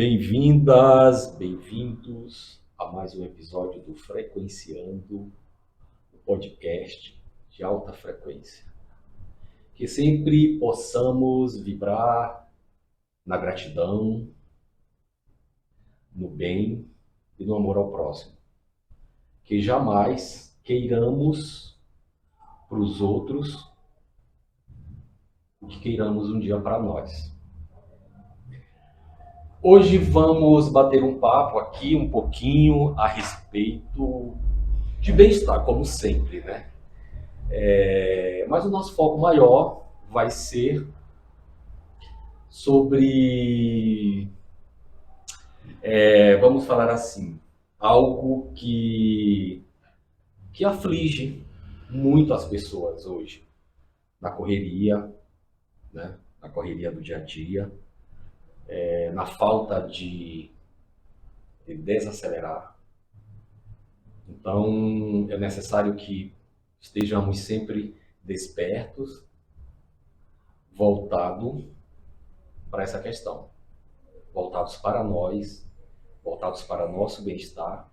Bem-vindas, bem-vindos a mais um episódio do Frequenciando, o podcast de alta frequência. Que sempre possamos vibrar na gratidão, no bem e no amor ao próximo. Que jamais queiramos para os outros o que queiramos um dia para nós. Hoje vamos bater um papo aqui um pouquinho a respeito de bem-estar, como sempre, né? Mas o nosso foco maior vai ser sobre, vamos falar assim, algo que aflige muito as pessoas hoje, na correria, né? Na correria do dia a dia, na falta de desacelerar. Então, é necessário que estejamos sempre despertos, voltados para essa questão, voltados para nós, voltados para nosso bem-estar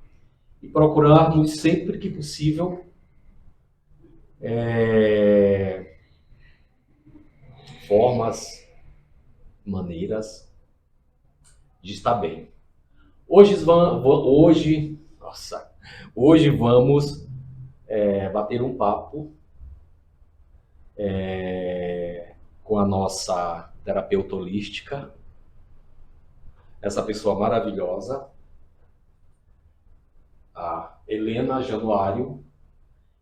e procurarmos sempre que possível formas, maneiras de estar bem. Hoje vamos bater um papo com a nossa terapeuta holística, essa pessoa maravilhosa, a Helena Januário,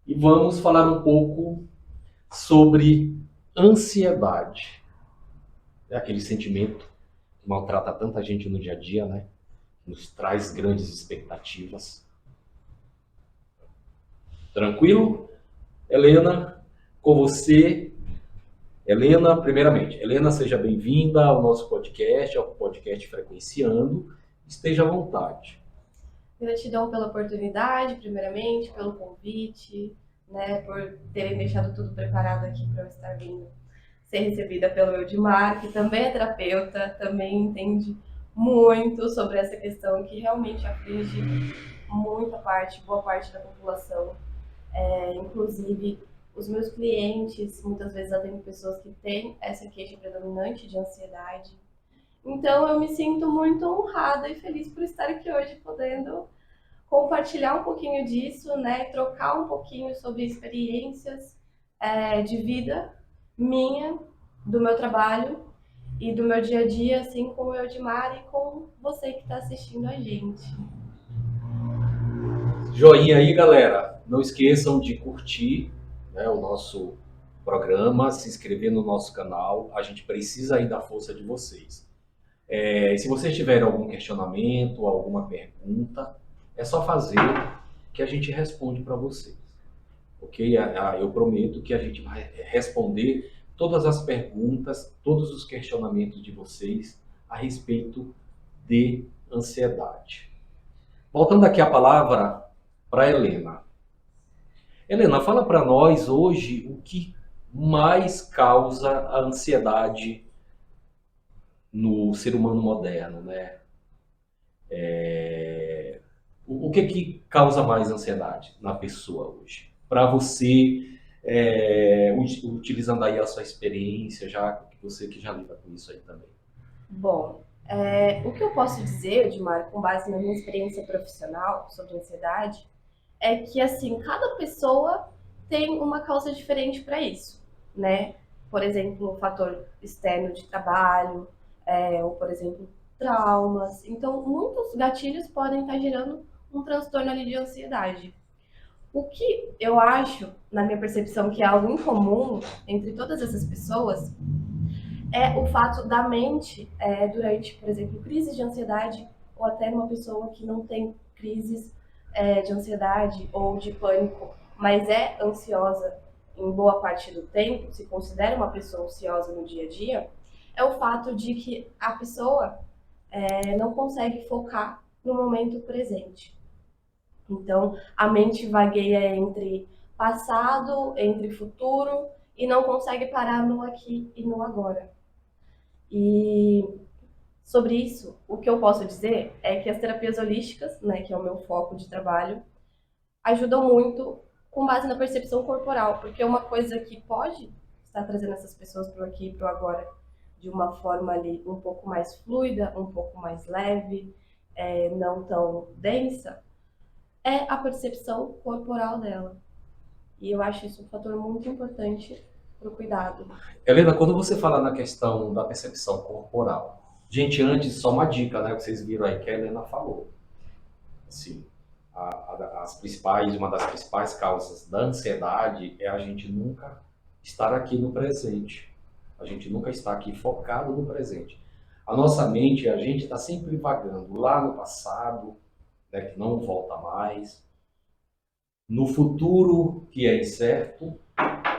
e vamos falar um pouco sobre ansiedade. É aquele sentimento que maltrata tanta gente no dia a dia, né? Nos traz grandes expectativas. Tranquilo? Helena, com você. Helena, primeiramente, Helena, seja bem-vinda ao nosso podcast, ao podcast Frequenciando. Esteja à vontade. Gratidão pela oportunidade, primeiramente, pelo convite, né, por terem deixado tudo preparado aqui para eu estar vindo ser recebida pelo Eudimar, que também é terapeuta, também entende muito sobre essa questão que realmente aflige boa parte da população. Inclusive, os meus clientes, muitas vezes atendo pessoas que têm essa queixa predominante de ansiedade. Então, eu me sinto muito honrada e feliz por estar aqui hoje, podendo compartilhar um pouquinho disso, né? Trocar um pouquinho sobre experiências de vida minha, do meu trabalho e do meu dia a dia, assim com o Eudimar e com você que está assistindo a gente. Joinha aí, galera. Não esqueçam de curtir, né, o nosso programa, se inscrever no nosso canal. A gente precisa aí da força de vocês. Se vocês tiverem algum questionamento, alguma pergunta, é só fazer que a gente responde para vocês. Ok? Eu prometo que a gente vai responder todas as perguntas, todos os questionamentos de vocês a respeito de ansiedade. Voltando aqui a palavra para Helena. Helena, fala para nós hoje o que mais causa a ansiedade no ser humano moderno, né? O que causa mais ansiedade na pessoa hoje? Para você, utilizando aí a sua experiência, já você que já lida com isso aí também. Bom, o que eu posso dizer, Edmar, com base na minha experiência profissional sobre ansiedade, é que, assim, cada pessoa tem uma causa diferente para isso, né? Por exemplo, um fator externo de trabalho, ou, por exemplo, traumas. Então, muitos gatilhos podem estar gerando um transtorno ali de ansiedade. O que eu acho, na minha percepção, que é algo incomum entre todas essas pessoas, é o fato da mente, durante, por exemplo, crises de ansiedade, ou até uma pessoa que não tem crises de ansiedade ou de pânico, mas é ansiosa em boa parte do tempo, se considera uma pessoa ansiosa no dia a dia, é o fato de que a pessoa não consegue focar no momento presente. Então, a mente vagueia entre passado, entre futuro, e não consegue parar no aqui e no agora. E Sobre isso, o que eu posso dizer é que as terapias holísticas, né, que é o meu foco de trabalho, ajudam muito com base na percepção corporal, porque uma coisa que pode estar trazendo essas pessoas para o aqui e para o agora de uma forma ali um pouco mais fluida, um pouco mais leve, não tão densa, é a percepção corporal dela. E eu acho isso um fator muito importante para o cuidado. Helena, quando você fala na questão da percepção corporal, gente, antes, só uma dica, né, que vocês viram aí que a Helena falou. Assim, uma das principais causas da ansiedade é a gente nunca estar aqui no presente. A gente nunca está aqui focado no presente. A nossa mente, a gente está sempre vagando lá no passado, né, que não volta mais, no futuro, que é incerto,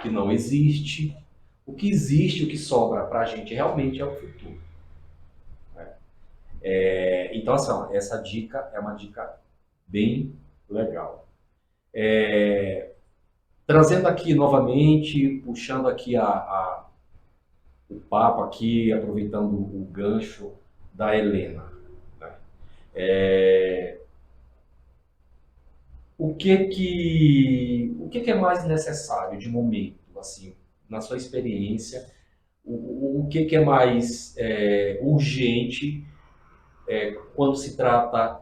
que não existe. O que existe, o que sobra para a gente realmente é o futuro. Né? Então, assim, ó, essa dica é uma dica bem legal. Trazendo aqui novamente, puxando aqui o papo aqui, aproveitando o gancho da Helena. Né? O que é mais necessário de momento, assim, na sua experiência? O que é mais urgente quando se trata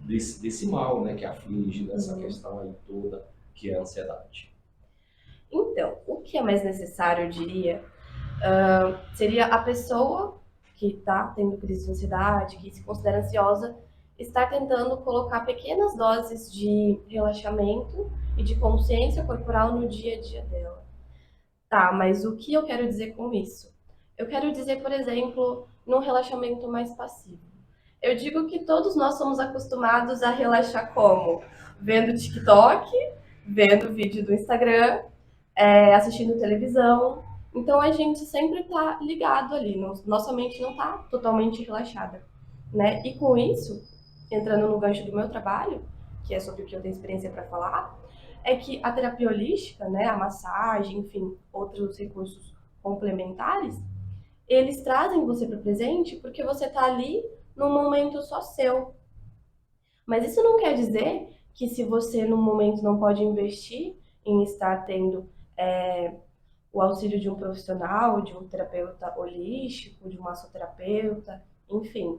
desse mal, né, que aflige, dessa questão aí toda, que é a ansiedade? Então, o que é mais necessário, eu diria, seria a pessoa que está tendo crise de ansiedade, que se considera ansiosa, estar tentando colocar pequenas doses de relaxamento e de consciência corporal no dia a dia dela. Tá, mas o que eu quero dizer com isso? Eu quero dizer, por exemplo, num relaxamento mais passivo. Eu digo que todos nós somos acostumados a relaxar como? Vendo TikTok, vendo vídeo do Instagram, assistindo televisão. Então a gente sempre está ligado ali, nossa mente não está totalmente relaxada, né? E com isso, entrando no gancho do meu trabalho, que é sobre o que eu tenho experiência para falar, é que a terapia holística, né, a massagem, enfim, outros recursos complementares, eles trazem você para o presente porque você está ali num momento só seu. Mas isso não quer dizer que se você no momento não pode investir em estar tendo o auxílio de um profissional, de um terapeuta holístico, de um massoterapeuta, enfim.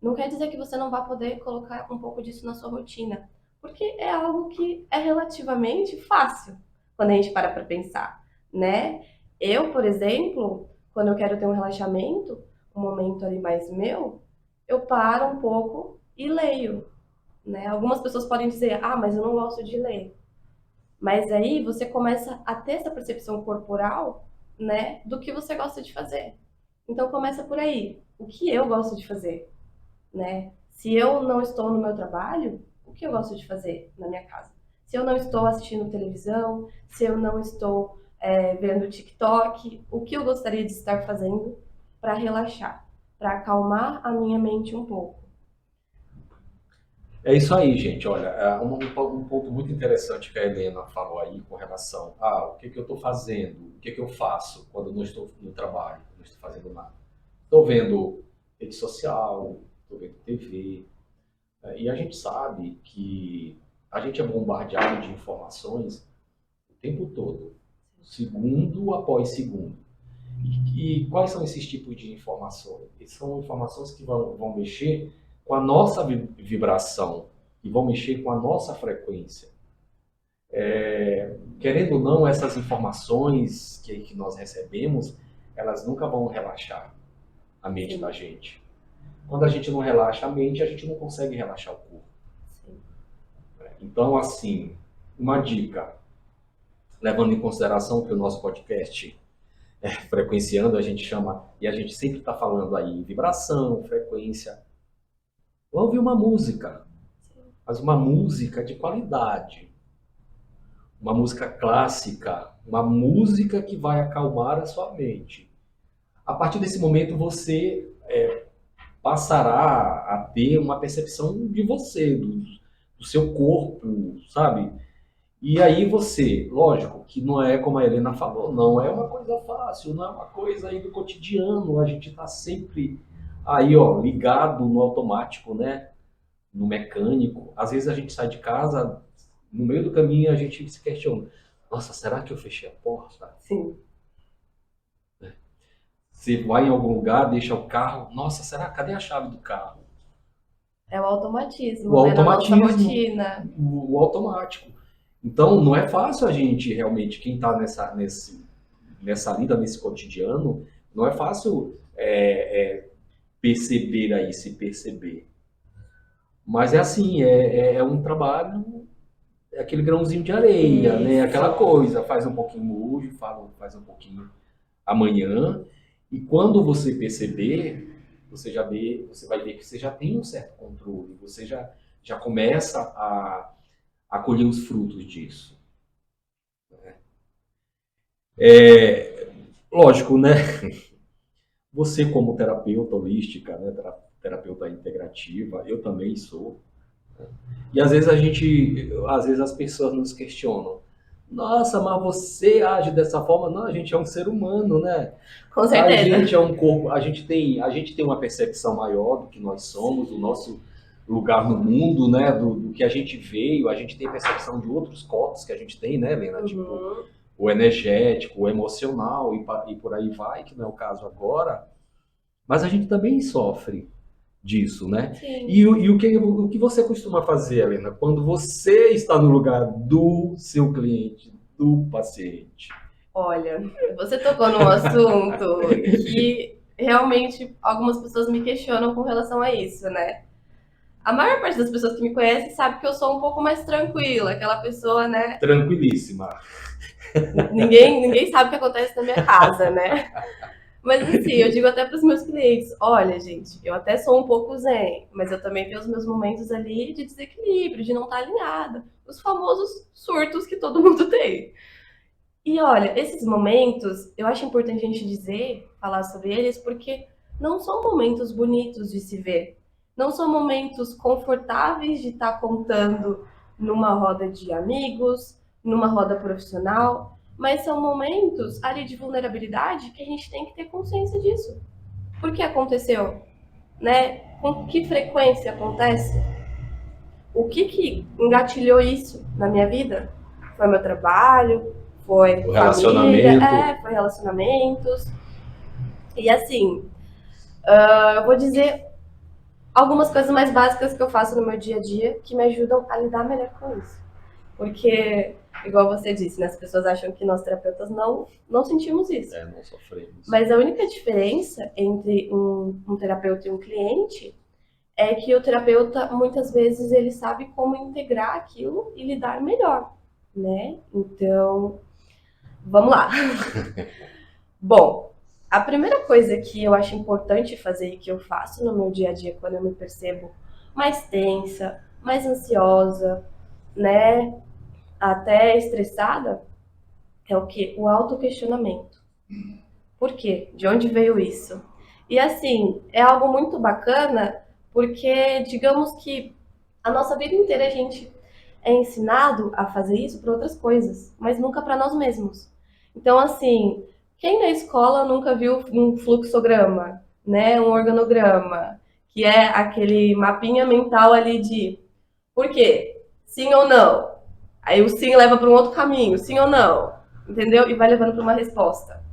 Não quer dizer que você não vai poder colocar um pouco disso na sua rotina, porque é algo que é relativamente fácil quando a gente para pensar, né? Eu, por exemplo, quando eu quero ter um relaxamento, um momento ali mais meu, eu paro um pouco e leio, né? Algumas pessoas podem dizer, ah, mas eu não gosto de ler. Mas aí você começa a ter essa percepção corporal, né, do que você gosta de fazer. Então começa por aí. O que eu gosto de fazer, né? Se eu não estou no meu trabalho, o que eu gosto de fazer na minha casa? Se eu não estou assistindo televisão, se eu não estou vendo TikTok, o que eu gostaria de estar fazendo para relaxar, para acalmar a minha mente um pouco? É isso aí, gente. Olha, um ponto muito interessante que a Helena falou aí com relação a o que que eu estou fazendo, o que que eu faço quando eu não estou no trabalho, não estou fazendo nada. Estou vendo rede social, estou vendo TV, e a gente sabe que a gente é bombardeado de informações o tempo todo, segundo após segundo. E quais são esses tipos de informações? São informações que vão mexer com a nossa vibração e vão mexer com a nossa frequência. Querendo ou não, essas informações que nós recebemos, elas nunca vão relaxar a mente da gente. Quando a gente não relaxa a mente, a gente não consegue relaxar o corpo. Sim. Então, assim, uma dica, levando em consideração que o nosso podcast frequenciando, a gente chama, e a gente sempre está falando aí vibração, frequência. Ouve uma música, mas uma música de qualidade, uma música clássica, uma música que vai acalmar a sua mente. A partir desse momento você passará a ter uma percepção de você, do seu corpo, sabe? E aí você, lógico, que não é como a Helena falou, não é uma coisa fácil, não é uma coisa aí do cotidiano, a gente está sempre aí, ó, ligado no automático, né? No mecânico. Às vezes a gente sai de casa, no meio do caminho a gente se questiona, nossa, será que eu fechei a porta? Sim. Você vai em algum lugar, deixa o carro, nossa, será? Cadê a chave do carro? É o O automatismo, né? Na nossa automatismo, rotina. o automático. Então, não é fácil a gente realmente, quem está nessa lida, nesse cotidiano, não é fácil perceber aí, se perceber. Mas é assim, é um trabalho, é aquele grãozinho de areia, né? Aquela Isso. coisa, faz um pouquinho hoje, faz um pouquinho amanhã, e quando você perceber, você vai ver que você já tem um certo controle, você já começa a colher os frutos disso. Lógico, né? Você como terapeuta holística, né? Terapeuta integrativa, eu também sou. E às vezes as pessoas nos questionam. Nossa, mas você age dessa forma? Não, a gente é um ser humano, né? Com A certeza. gente é um corpo, a gente tem uma percepção maior do que nós somos, do nosso lugar no mundo, né? Do que a gente veio, a gente tem percepção de outros corpos que a gente tem, né, Helena? Tipo, Uhum. o energético, o emocional e por aí vai, que não é o caso agora. Mas a gente também sofre disso, né? Sim. E o que você costuma fazer, Helena, quando você está no lugar do seu cliente, do paciente? Olha, você tocou num assunto que realmente algumas pessoas me questionam com relação a isso, né? A maior parte das pessoas que me conhecem sabe que eu sou um pouco mais tranquila, aquela pessoa, né? Tranquilíssima. Ninguém sabe o que acontece na minha casa, né? Mas assim, eu digo até para os meus clientes: olha, gente, eu até sou um pouco zen, mas eu também tenho os meus momentos ali de desequilíbrio, de não estar alinhada. Os famosos surtos que todo mundo tem. E olha, esses momentos, eu acho importante a gente dizer, falar sobre eles, porque não são momentos bonitos de se ver. Não são momentos confortáveis de estar contando numa roda de amigos, numa roda profissional, mas são momentos ali de vulnerabilidade que a gente tem que ter consciência disso. Por que aconteceu? Né? Com que frequência acontece? O que engatilhou isso na minha vida? Foi meu trabalho, foi O família, relacionamento. foi relacionamentos. E assim, eu vou dizer algumas coisas mais básicas que eu faço no meu dia a dia que me ajudam a lidar melhor com isso. Porque, igual você disse, né, as pessoas acham que nós terapeutas não sentimos isso. Não sofremos. Mas a única diferença entre um terapeuta e um cliente é que o terapeuta, muitas vezes, ele sabe como integrar aquilo e lidar melhor, né? Então, vamos lá. Bom, a primeira coisa que eu acho importante fazer e que eu faço no meu dia a dia quando eu me percebo mais tensa, mais ansiosa, né, até estressada, é o que? O autoquestionamento. Por quê? De onde veio isso? E assim, é algo muito bacana porque, digamos que a nossa vida inteira a gente é ensinado a fazer isso para outras coisas, mas nunca para nós mesmos. Então, assim, quem na escola nunca viu um fluxograma, né, um organograma, que é aquele mapinha mental ali de por quê? Sim ou não? Aí o sim leva para um outro caminho, sim ou não? Entendeu? E vai levando para uma resposta.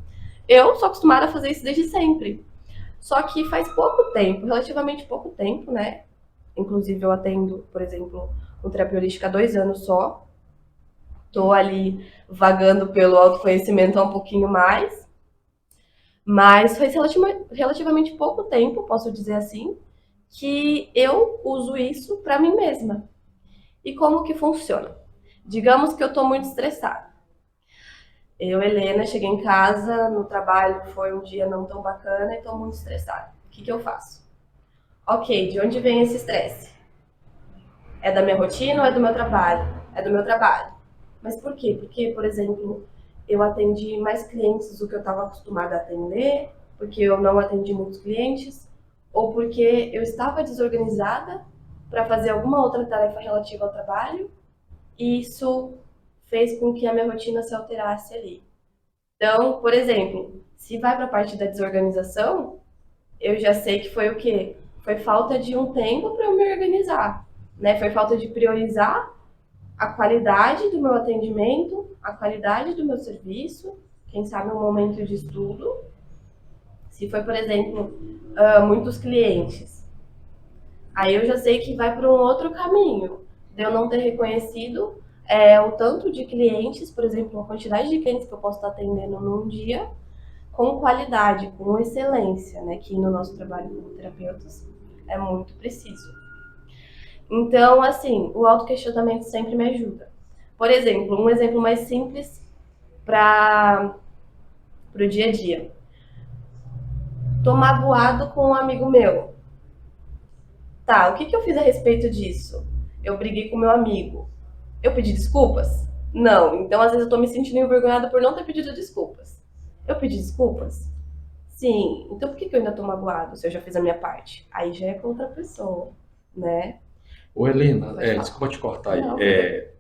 Eu sou acostumada a fazer isso desde sempre. Só que faz pouco tempo, relativamente pouco tempo, né? Inclusive eu atendo, por exemplo, com terapia holística há 2 anos só. Tô ali vagando pelo autoconhecimento há um pouquinho mais. Mas faz relativamente pouco tempo, posso dizer assim, que eu uso isso para mim mesma. E como que funciona? Digamos que eu tô muito estressada. Eu, Helena, cheguei em casa, no trabalho foi um dia não tão bacana e tô muito estressada. O que eu faço? Ok, de onde vem esse estresse? É da minha rotina ou é do meu trabalho? É do meu trabalho. Mas por quê? Porque, por exemplo, eu atendi mais clientes do que eu estava acostumada a atender, porque eu não atendi muitos clientes, ou porque eu estava desorganizada para fazer alguma outra tarefa relativa ao trabalho, e isso fez com que a minha rotina se alterasse ali. Então, por exemplo, se vai para a parte da desorganização, eu já sei que foi o quê? Foi falta de um tempo para eu me organizar, né? Foi falta de priorizar a qualidade do meu atendimento, a qualidade do meu serviço, quem sabe um momento de estudo. Se foi, por exemplo, muitos clientes, aí eu já sei que vai para um outro caminho, de eu não ter reconhecido o tanto de clientes, por exemplo, a quantidade de clientes que eu posso estar atendendo num dia, com qualidade, com excelência, né? Que no nosso trabalho como terapeutas é muito preciso. Então, assim, o autoquestionamento sempre me ajuda. Por exemplo, um exemplo mais simples para o dia a dia. Tô magoado com um amigo meu. Tá, o que, que eu fiz a respeito disso? Eu briguei com meu amigo. Eu pedi desculpas? Não. Então, às vezes, eu tô me sentindo envergonhada por não ter pedido desculpas. Eu pedi desculpas? Sim. Então, por que, que eu ainda tô magoado se eu já fiz a minha parte? Aí já é com outra pessoa, né? Ô, Helena, Pode falar. desculpa te cortar aí. Não.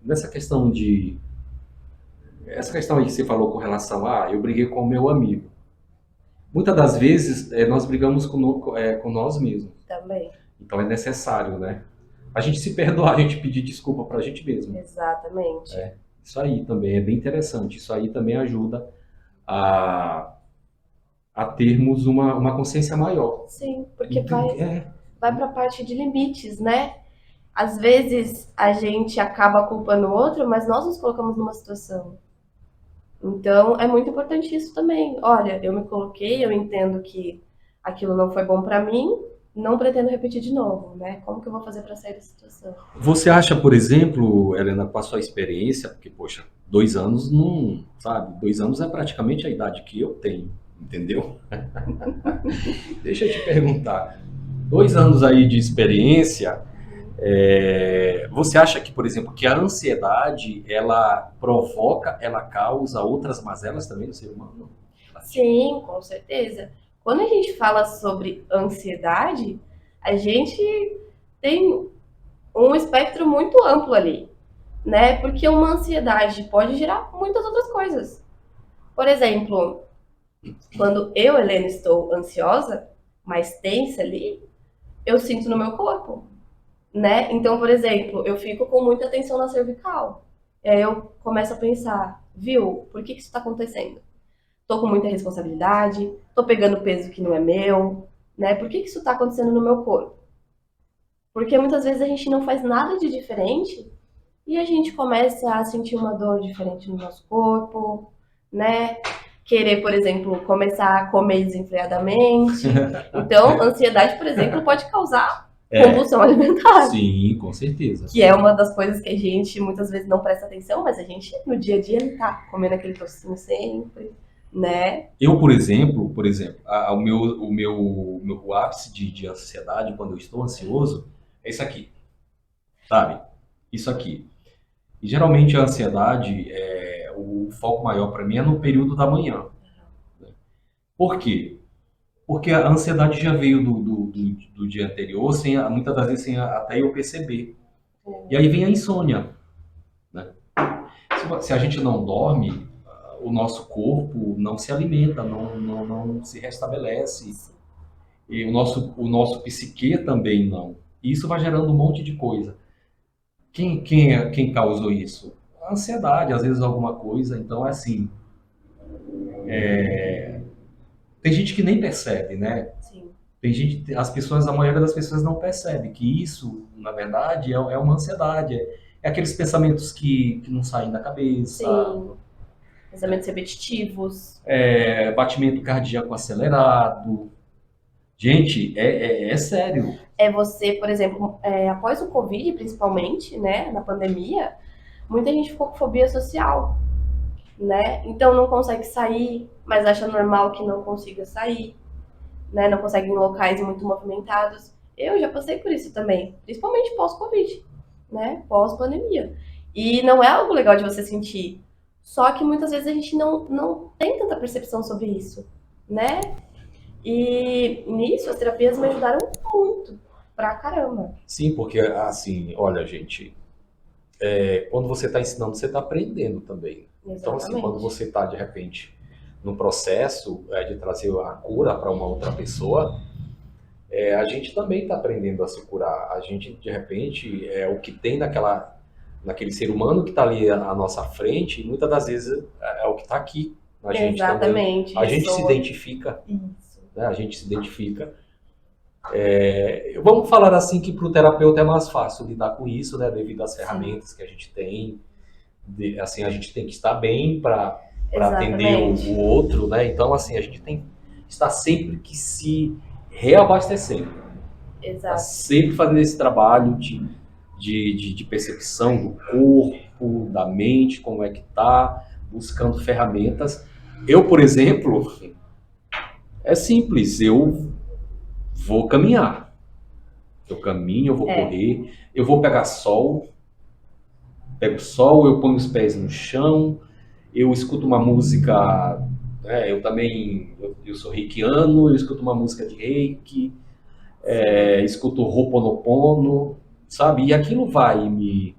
Nessa questão de. Essa questão aí que você falou com relação a, eu briguei com o meu amigo. Muitas das vezes nós brigamos com nós mesmos. Também. Então é necessário, né? A gente se perdoar, a gente pedir desculpa pra gente mesmo. Exatamente. Isso aí também é bem interessante. Isso aí também ajuda a, a termos uma consciência maior. Sim, porque Então, vai para a parte de limites, né? Às vezes a gente acaba culpando o outro, mas nós nos colocamos numa situação. Então é muito importante isso também. Olha, eu me coloquei, eu entendo que aquilo não foi bom para mim, não pretendo repetir de novo, né? Como que eu vou fazer para sair da situação? você acha, por exemplo, Helena, com a sua experiência, porque, poxa, 2 anos não, sabe? 2 anos é praticamente a idade que eu tenho, entendeu? Deixa eu te perguntar. 2 anos aí de experiência, você acha que, por exemplo, que a ansiedade, ela provoca, ela causa outras mazelas também no ser humano? Sim, com certeza. Quando a gente fala sobre ansiedade, a gente tem um espectro muito amplo ali, né? Porque uma ansiedade pode gerar muitas outras coisas. Por exemplo, quando eu, Helena, estou ansiosa, mais tensa ali, eu sinto no meu corpo, né? Então, por exemplo, eu fico com muita tensão na cervical. E aí eu começo a pensar, viu, por que isso está acontecendo? Tô com muita responsabilidade, tô pegando peso que não é meu, né? Por que isso está acontecendo no meu corpo? Porque muitas vezes a gente não faz nada de diferente e a gente começa a sentir uma dor diferente no nosso corpo, né? Querer, por exemplo, começar a comer desenfreadamente. Então, ansiedade, por exemplo, pode causar compulsão alimentar. Sim, com certeza. Que é uma das coisas que a gente muitas vezes não presta atenção, mas a gente no dia a dia tá comendo aquele tocinho sempre, né? Eu, por exemplo, o ápice de ansiedade, quando eu estou ansioso, é isso aqui, sabe? Isso aqui. E geralmente a ansiedade, o foco maior para mim é no período da manhã. Né? Por quê? Porque a ansiedade já veio do dia anterior, muitas das vezes sem até eu perceber. E aí vem a insônia. Né? Se a gente não dorme, o nosso corpo não se alimenta, não se restabelece. E o nosso psique também não. E isso vai gerando um monte de coisa. Quem causou isso? A ansiedade, às vezes alguma coisa. Então, assim, tem gente que nem percebe, né? Sim. Tem gente, a maioria das pessoas não percebe que isso, na verdade, é uma ansiedade. É aqueles pensamentos que não saem da cabeça. Sim. Pensamentos repetitivos. Batimento cardíaco acelerado. Gente, é sério. É você, por exemplo, após o Covid, principalmente, né, na pandemia, muita gente ficou com fobia social, né? Então não consegue sair, mas acha normal que não consiga sair, né? Não consegue ir em locais muito movimentados. Eu já passei por isso também, principalmente pós-Covid, né? Pós-pandemia. E não é algo legal de você sentir. Só que muitas vezes a gente não tem tanta percepção sobre isso, né? E nisso as terapias me ajudaram muito, pra caramba. Sim, porque assim, olha, gente, quando você está ensinando, você está aprendendo também. Então, assim, quando Exatamente. você está, de repente, no processo de trazer a cura para uma outra pessoa, a gente também está aprendendo a se curar. A gente, de repente, o que tem naquele ser humano que está ali à nossa frente, e muitas das vezes é o que está aqui na gente também. Exatamente, A gente se ressoa. identifica, Isso. né? A gente se identifica. Vamos falar assim que para o terapeuta é mais fácil lidar com isso, né? Devido às Sim, ferramentas que a gente tem. Assim, a gente tem que estar bem para atender exatamente. o outro, né? Então, assim, a gente tem que estar sempre que se reabastecendo. Tá Exato. sempre fazendo esse trabalho de percepção do corpo, da mente, como é que tá, buscando ferramentas. Eu, por exemplo, é simples, eu vou caminhar. Eu caminho, eu vou É, correr, eu vou pegar sol, pego sol, eu ponho os pés no chão, eu escuto uma música, eu também, eu sou reikiano, eu escuto uma música de reiki, sim. escuto Ho'oponopono, sabe? E aquilo vai me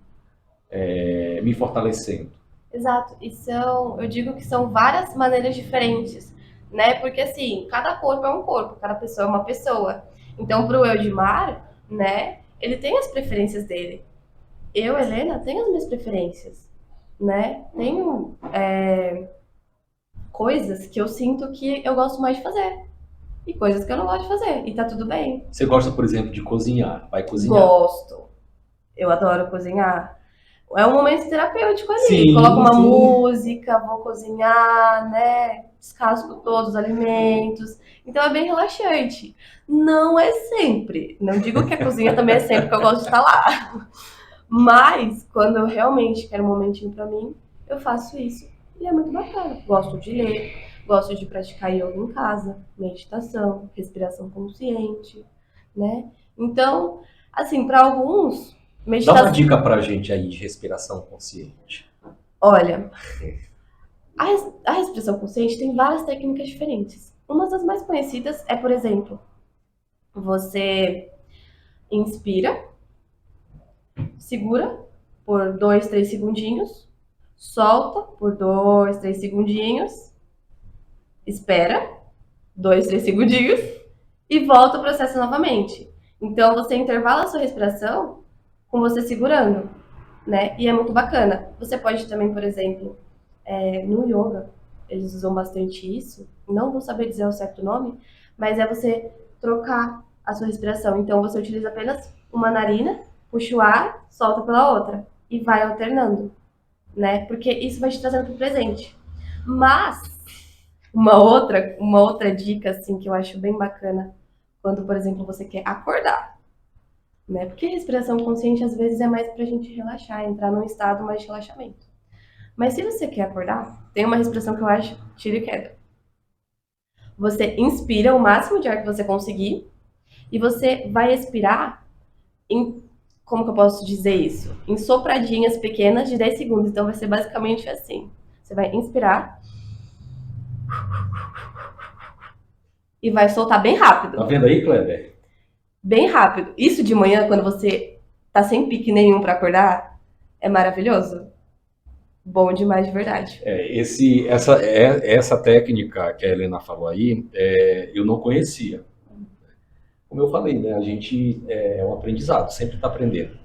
fortalecendo. Exato. Eu digo que são várias maneiras diferentes, né? Porque assim, cada corpo é um corpo, cada pessoa é uma pessoa. Então, pro Eudimar, né, ele tem as preferências dele. Eu, Helena, tenho as minhas preferências, né? Tenho coisas que eu sinto que eu gosto mais de fazer e coisas que eu não gosto de fazer. E tá tudo bem. Você gosta, por exemplo, de cozinhar, vai cozinhar. Gosto. Eu adoro cozinhar. É um momento terapêutico ali. Coloco Sim, uma sim. música, vou cozinhar, né? Descasco todos os alimentos. Então é bem relaxante. Não é sempre. Não digo que a cozinha também é sempre que eu gosto de estar lá. Mas quando eu realmente quero um momentinho pra mim, eu faço isso. E é muito bacana. Gosto de ler, gosto de praticar yoga em casa, meditação, respiração consciente, né? Então, assim, para alguns, Dá uma meditação. dica pra gente aí de respiração consciente. Olha, a respiração consciente tem várias técnicas diferentes. Uma das mais conhecidas é, por exemplo, você inspira, segura por 2, 3 segundinhos, solta por 2, 3 segundinhos, espera 2, 3 segundinhos e volta o processo novamente. Então você intervala a sua respiração com você segurando, né? E é muito bacana. Você pode também, por exemplo, no yoga, eles usam bastante isso. Não vou saber dizer o certo nome, mas é você trocar a sua respiração. Então você utiliza apenas uma narina, puxa o ar, solta pela outra e vai alternando, né? Porque isso vai te trazendo para o presente. Mas uma outra dica assim que eu acho bem bacana quando, por exemplo, você quer acordar, né? Porque a respiração consciente às vezes é mais pra gente relaxar, entrar num estado mais de relaxamento. Mas se você quer acordar, tem uma respiração que eu acho tiro e queda. Você inspira o máximo de ar que você conseguir e você vai expirar em, como que eu posso dizer isso? Em sopradinhas pequenas de 10 segundos. Então vai ser basicamente assim. Você vai inspirar e vai soltar bem Tá rápido. vendo aí, Kleber? Bem rápido. Isso de manhã, quando você tá sem pique nenhum pra acordar, é maravilhoso. Bom demais de verdade. Essa técnica que a Helena falou aí, eu não conhecia. Como eu falei, né? A gente é um aprendizado, sempre está aprendendo.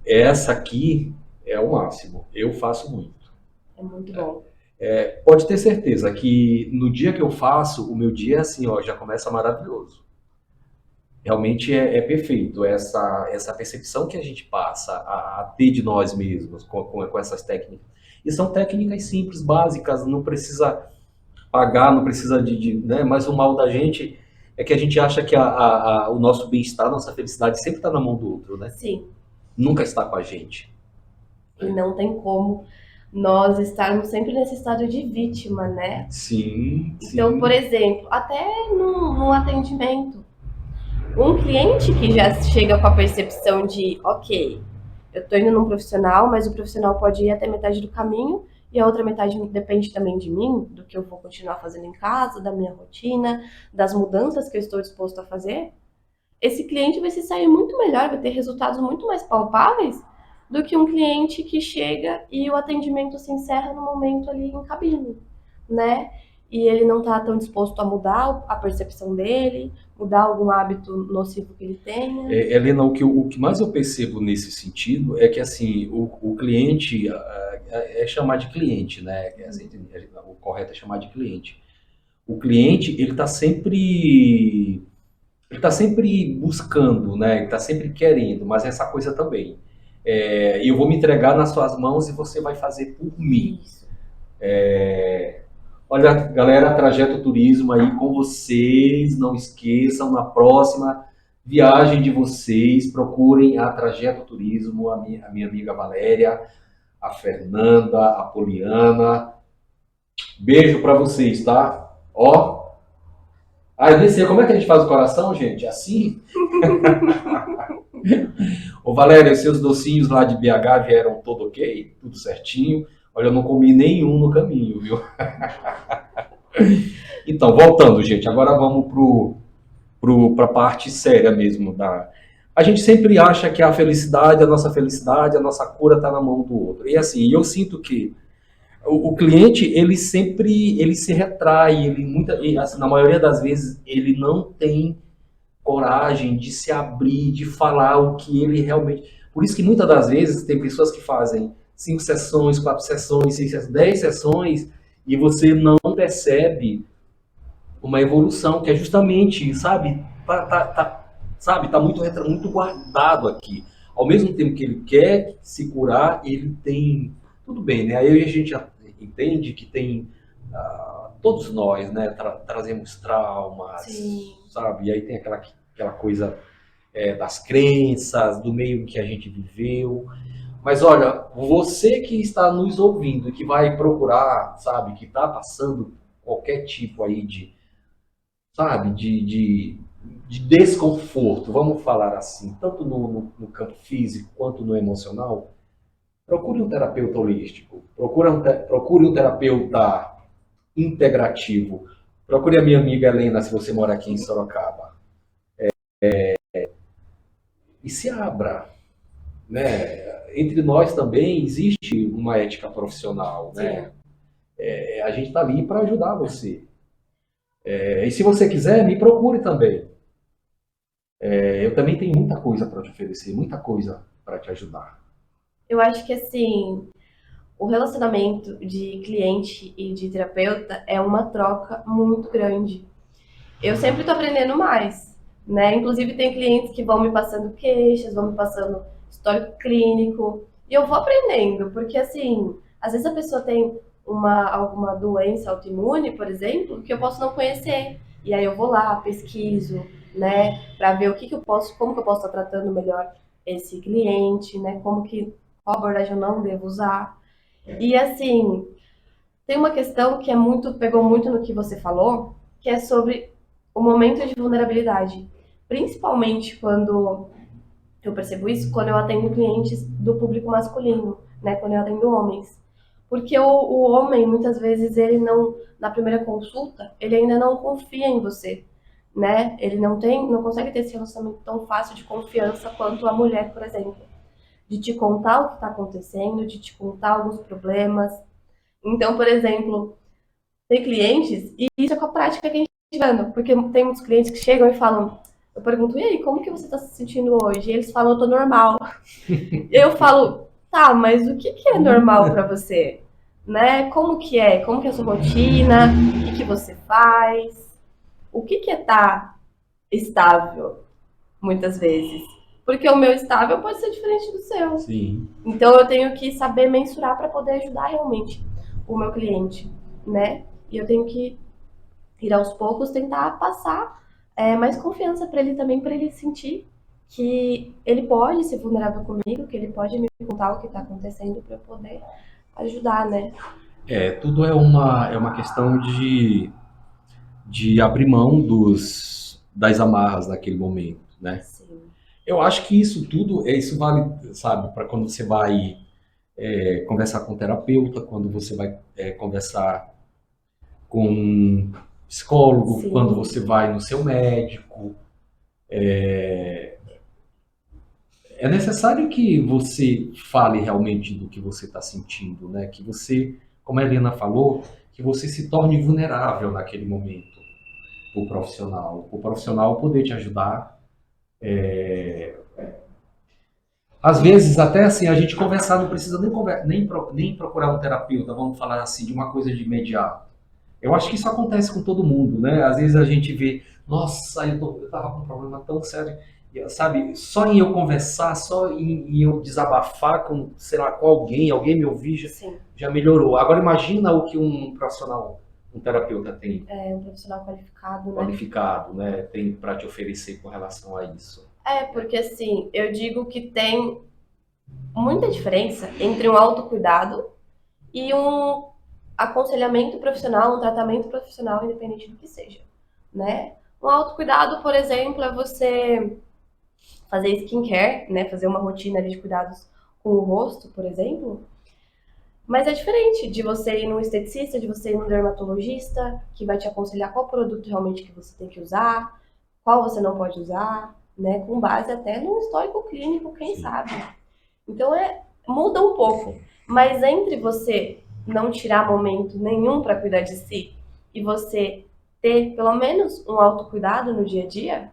Essa aqui é o máximo. Eu faço muito. É muito bom. Pode ter certeza que no dia que eu faço, o meu dia é assim, ó, já começa maravilhoso. Realmente é perfeito essa percepção que a gente passa a ter de nós mesmos com essas técnicas. E são técnicas simples, básicas, não precisa pagar, não precisa né? Mas o mal da gente é que a gente acha que o nosso bem-estar, a nossa felicidade sempre está na mão do outro, né? Sim. Nunca está com a gente. E não tem como nós estarmos sempre nesse estado de vítima, né? Sim, Então, por sim. exemplo, até num atendimento, um cliente que já chega com a percepção de, ok, eu tô indo num profissional, mas o profissional pode ir até metade do caminho e a outra metade depende também de mim, do que eu vou continuar fazendo em casa, da minha rotina, das mudanças que eu estou disposto a fazer. Esse cliente vai se sair muito melhor, vai ter resultados muito mais palpáveis do que um cliente que chega e o atendimento se encerra no momento ali em cabine, né? E ele não está tão disposto a mudar a percepção dele, mudar algum hábito nocivo que ele tenha. Helena, o que mais eu percebo nesse sentido é que assim o cliente é chamar de cliente, né? Assim, o correto é chamar de cliente. O cliente ele está sempre buscando, né? Ele está sempre querendo, mas essa coisa também. Eu vou me entregar nas suas mãos e você vai fazer por mim. Isso. Olha, galera, Trajeto Turismo aí com vocês. Não esqueçam, na próxima viagem de vocês, procurem a Trajeto Turismo, a minha amiga Valéria, a Fernanda, a Poliana. Beijo para vocês, tá? Ó. Ah, eu nem sei como é que a gente faz o coração, gente? Assim? Ô, Valéria, seus docinhos lá de BH vieram todo ok? Tudo certinho? Olha, eu não comi nenhum no caminho, viu? Então, voltando, gente, agora vamos para a parte séria mesmo. A gente sempre acha que a nossa felicidade, a nossa cura está na mão do outro. E assim, eu sinto que o cliente, ele se retrai, assim, na maioria das vezes, ele não tem coragem de se abrir, de falar o que ele realmente. Por isso que muitas das vezes tem pessoas que fazem 5 sessões, 4 sessões, 6 sessões, 10 sessões, e você não percebe uma evolução, que é justamente, sabe, tá muito guardado aqui. Ao mesmo tempo que ele quer se curar, ele tem. Tudo bem, né? Aí a gente entende que tem. Todos nós, né, trazemos traumas, Sim. sabe? E aí tem aquela coisa das crenças, do meio em que a gente viveu. Mas olha, você que está nos ouvindo e que vai procurar, sabe, que está passando qualquer tipo aí de, sabe, de desconforto, vamos falar assim, tanto no campo físico quanto no emocional, procure um terapeuta holístico, procure um terapeuta integrativo, procure a minha amiga Helena, se você mora aqui em Sorocaba, e se abra, né? Entre nós também existe uma ética profissional, né? Sim. A gente está ali para ajudar você. E se você quiser, me procure também. Eu também tenho muita coisa para te oferecer, muita coisa para te ajudar. Eu acho que assim, o relacionamento de cliente e de terapeuta é uma troca muito grande. Eu sempre estou aprendendo mais, né? Inclusive tem clientes que vão me passando queixas, vão me passando histórico clínico, e eu vou aprendendo, porque assim, às vezes a pessoa tem alguma doença autoimune, por exemplo, que eu posso não conhecer. E aí eu vou lá, pesquiso, né, para ver como que eu posso estar tratando melhor esse cliente, né? Qual abordagem eu não devo usar. E assim, tem uma questão que pegou muito no que você falou, que é sobre o momento de vulnerabilidade. Principalmente quando eu percebo isso, quando eu atendo clientes do público masculino, né? Quando eu atendo homens. Porque o homem, muitas vezes, ele não, na primeira consulta, ele ainda não confia em você, né? Ele não consegue ter esse relacionamento tão fácil de confiança quanto a mulher, por exemplo. De te contar o que está acontecendo, de te contar alguns problemas. Então, por exemplo, tem clientes, e isso é com a prática que a gente está vendo, porque tem muitos clientes que chegam e falam, eu pergunto, e aí, como que você está se sentindo hoje? E eles falam, eu tô normal. Eu falo, tá, mas o que é normal para você? Né? Como que é? Como que é a sua rotina? O que você faz? O que é estar estável, muitas vezes? Porque o meu estável pode ser diferente do seu. Sim. Então eu tenho que saber mensurar para poder ajudar realmente o meu cliente, né? E eu tenho que ir aos poucos tentar passar mais confiança para ele também, para ele sentir que ele pode ser vulnerável comigo, que ele pode me contar o que está acontecendo para eu poder ajudar, né? Tudo é uma questão de abrir mão das amarras naquele momento, né? Sim. Eu acho que isso tudo, isso vale, sabe, para quando você vai conversar com o terapeuta, quando você vai conversar com um psicólogo, quando Sim. você vai no seu médico. é necessário que você fale realmente do que você está sentindo, né? Que você, como a Helena falou, que você se torne vulnerável naquele momento para o profissional poder te ajudar. Às vezes, até assim, a gente conversar, não precisa nem procurar um terapeuta, vamos falar assim, de uma coisa de imediato. Eu acho que isso acontece com todo mundo, né? Às vezes a gente vê, nossa, eu tava com um problema tão sério, sabe? Só em eu conversar, só em eu desabafar com, sei lá, com alguém me ouvir, Sim, já melhorou. Agora imagina o que um profissional, um terapeuta tem é um profissional qualificado, né? qualificado, né? Tem para te oferecer com relação a isso. Porque assim, eu digo que tem muita diferença entre um autocuidado e um aconselhamento profissional, um tratamento profissional, independente do que seja, né? Um autocuidado, por exemplo, é você fazer skincare, né? Fazer uma rotina ali de cuidados com o rosto, por exemplo. Mas é diferente de você ir num esteticista, de você ir num dermatologista, que vai te aconselhar qual produto realmente que você tem que usar, qual você não pode usar, né? Com base até no histórico clínico, quem Sim. sabe. Então muda um pouco. Mas entre você não tirar momento nenhum para cuidar de si e você ter pelo menos um autocuidado no dia a dia,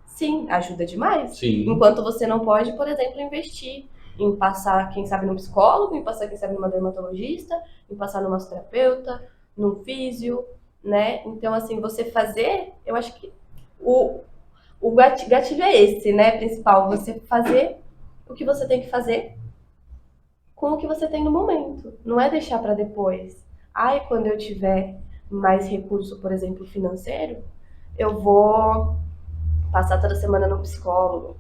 sim, ajuda demais. Sim. Enquanto você não pode, por exemplo, investir em passar, quem sabe, num psicólogo, em passar, quem sabe, numa dermatologista, em passar numa massoterapeuta, num físio, né? Então, assim, você fazer, eu acho que o, o gatilho é esse, né, principal, você fazer o que você tem que fazer com o que você tem no momento. Não é deixar para depois. Ai, quando eu tiver mais recurso, por exemplo, financeiro, eu vou passar toda semana no psicólogo,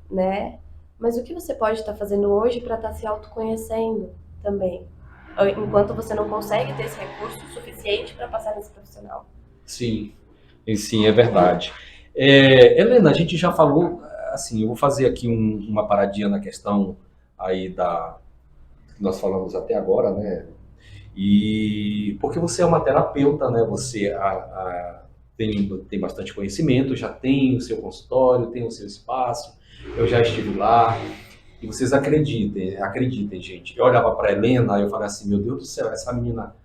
né? Mas o que você pode estar fazendo hoje para estar se autoconhecendo também? Enquanto você não consegue ter esse recurso suficiente para passar nesse profissional. Sim, e sim, é verdade. Helena, a gente já falou, assim, eu vou fazer aqui uma paradinha na questão aí que nós falamos até agora, né? E porque você é uma terapeuta, né? Você tem bastante conhecimento, já tem o seu consultório, tem o seu espaço, eu já estive lá. E vocês acreditem, gente. Eu olhava para a Helena e eu falava assim, meu Deus do céu, essa menina.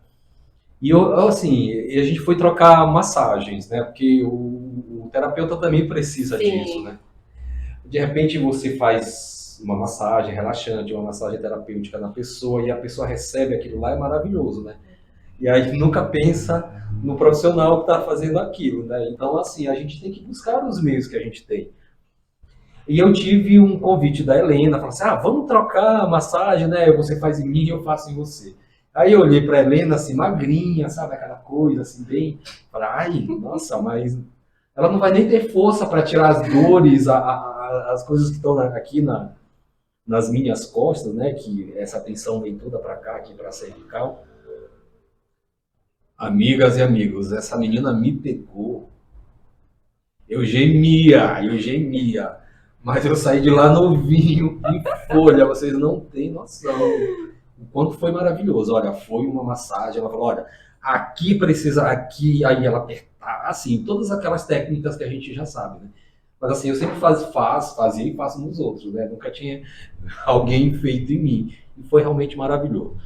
E assim, a gente foi trocar massagens, né? Porque o terapeuta também precisa disso, Sim, né? De repente você faz uma massagem relaxante, uma massagem terapêutica na pessoa e a pessoa recebe aquilo lá, é maravilhoso, né? E aí nunca pensa no profissional que está fazendo aquilo, né? Então, assim, a gente tem que buscar os meios que a gente tem. E eu tive um convite da Helena, falou assim, vamos trocar a massagem, né? Você faz em mim e eu faço em você. Aí eu olhei para a Helena, assim, magrinha, sabe? Aquela coisa, assim, bem... Falei, ai, nossa, mas ela não vai nem ter força para tirar as dores, as coisas que estão aqui nas minhas costas, né? Que essa tensão vem toda para cá, aqui para a cervical. Amigas e amigos, essa menina me pegou. Eu gemia. Mas eu saí de lá novinho, em folha, vocês não têm noção. O quanto foi maravilhoso. Olha, foi uma massagem, ela falou, olha, aqui precisa, aqui, aí ela apertar, assim, todas aquelas técnicas que a gente já sabe, né? Mas assim, eu sempre fazia e faço nos outros, né? Nunca tinha alguém feito em mim. E foi realmente maravilhoso.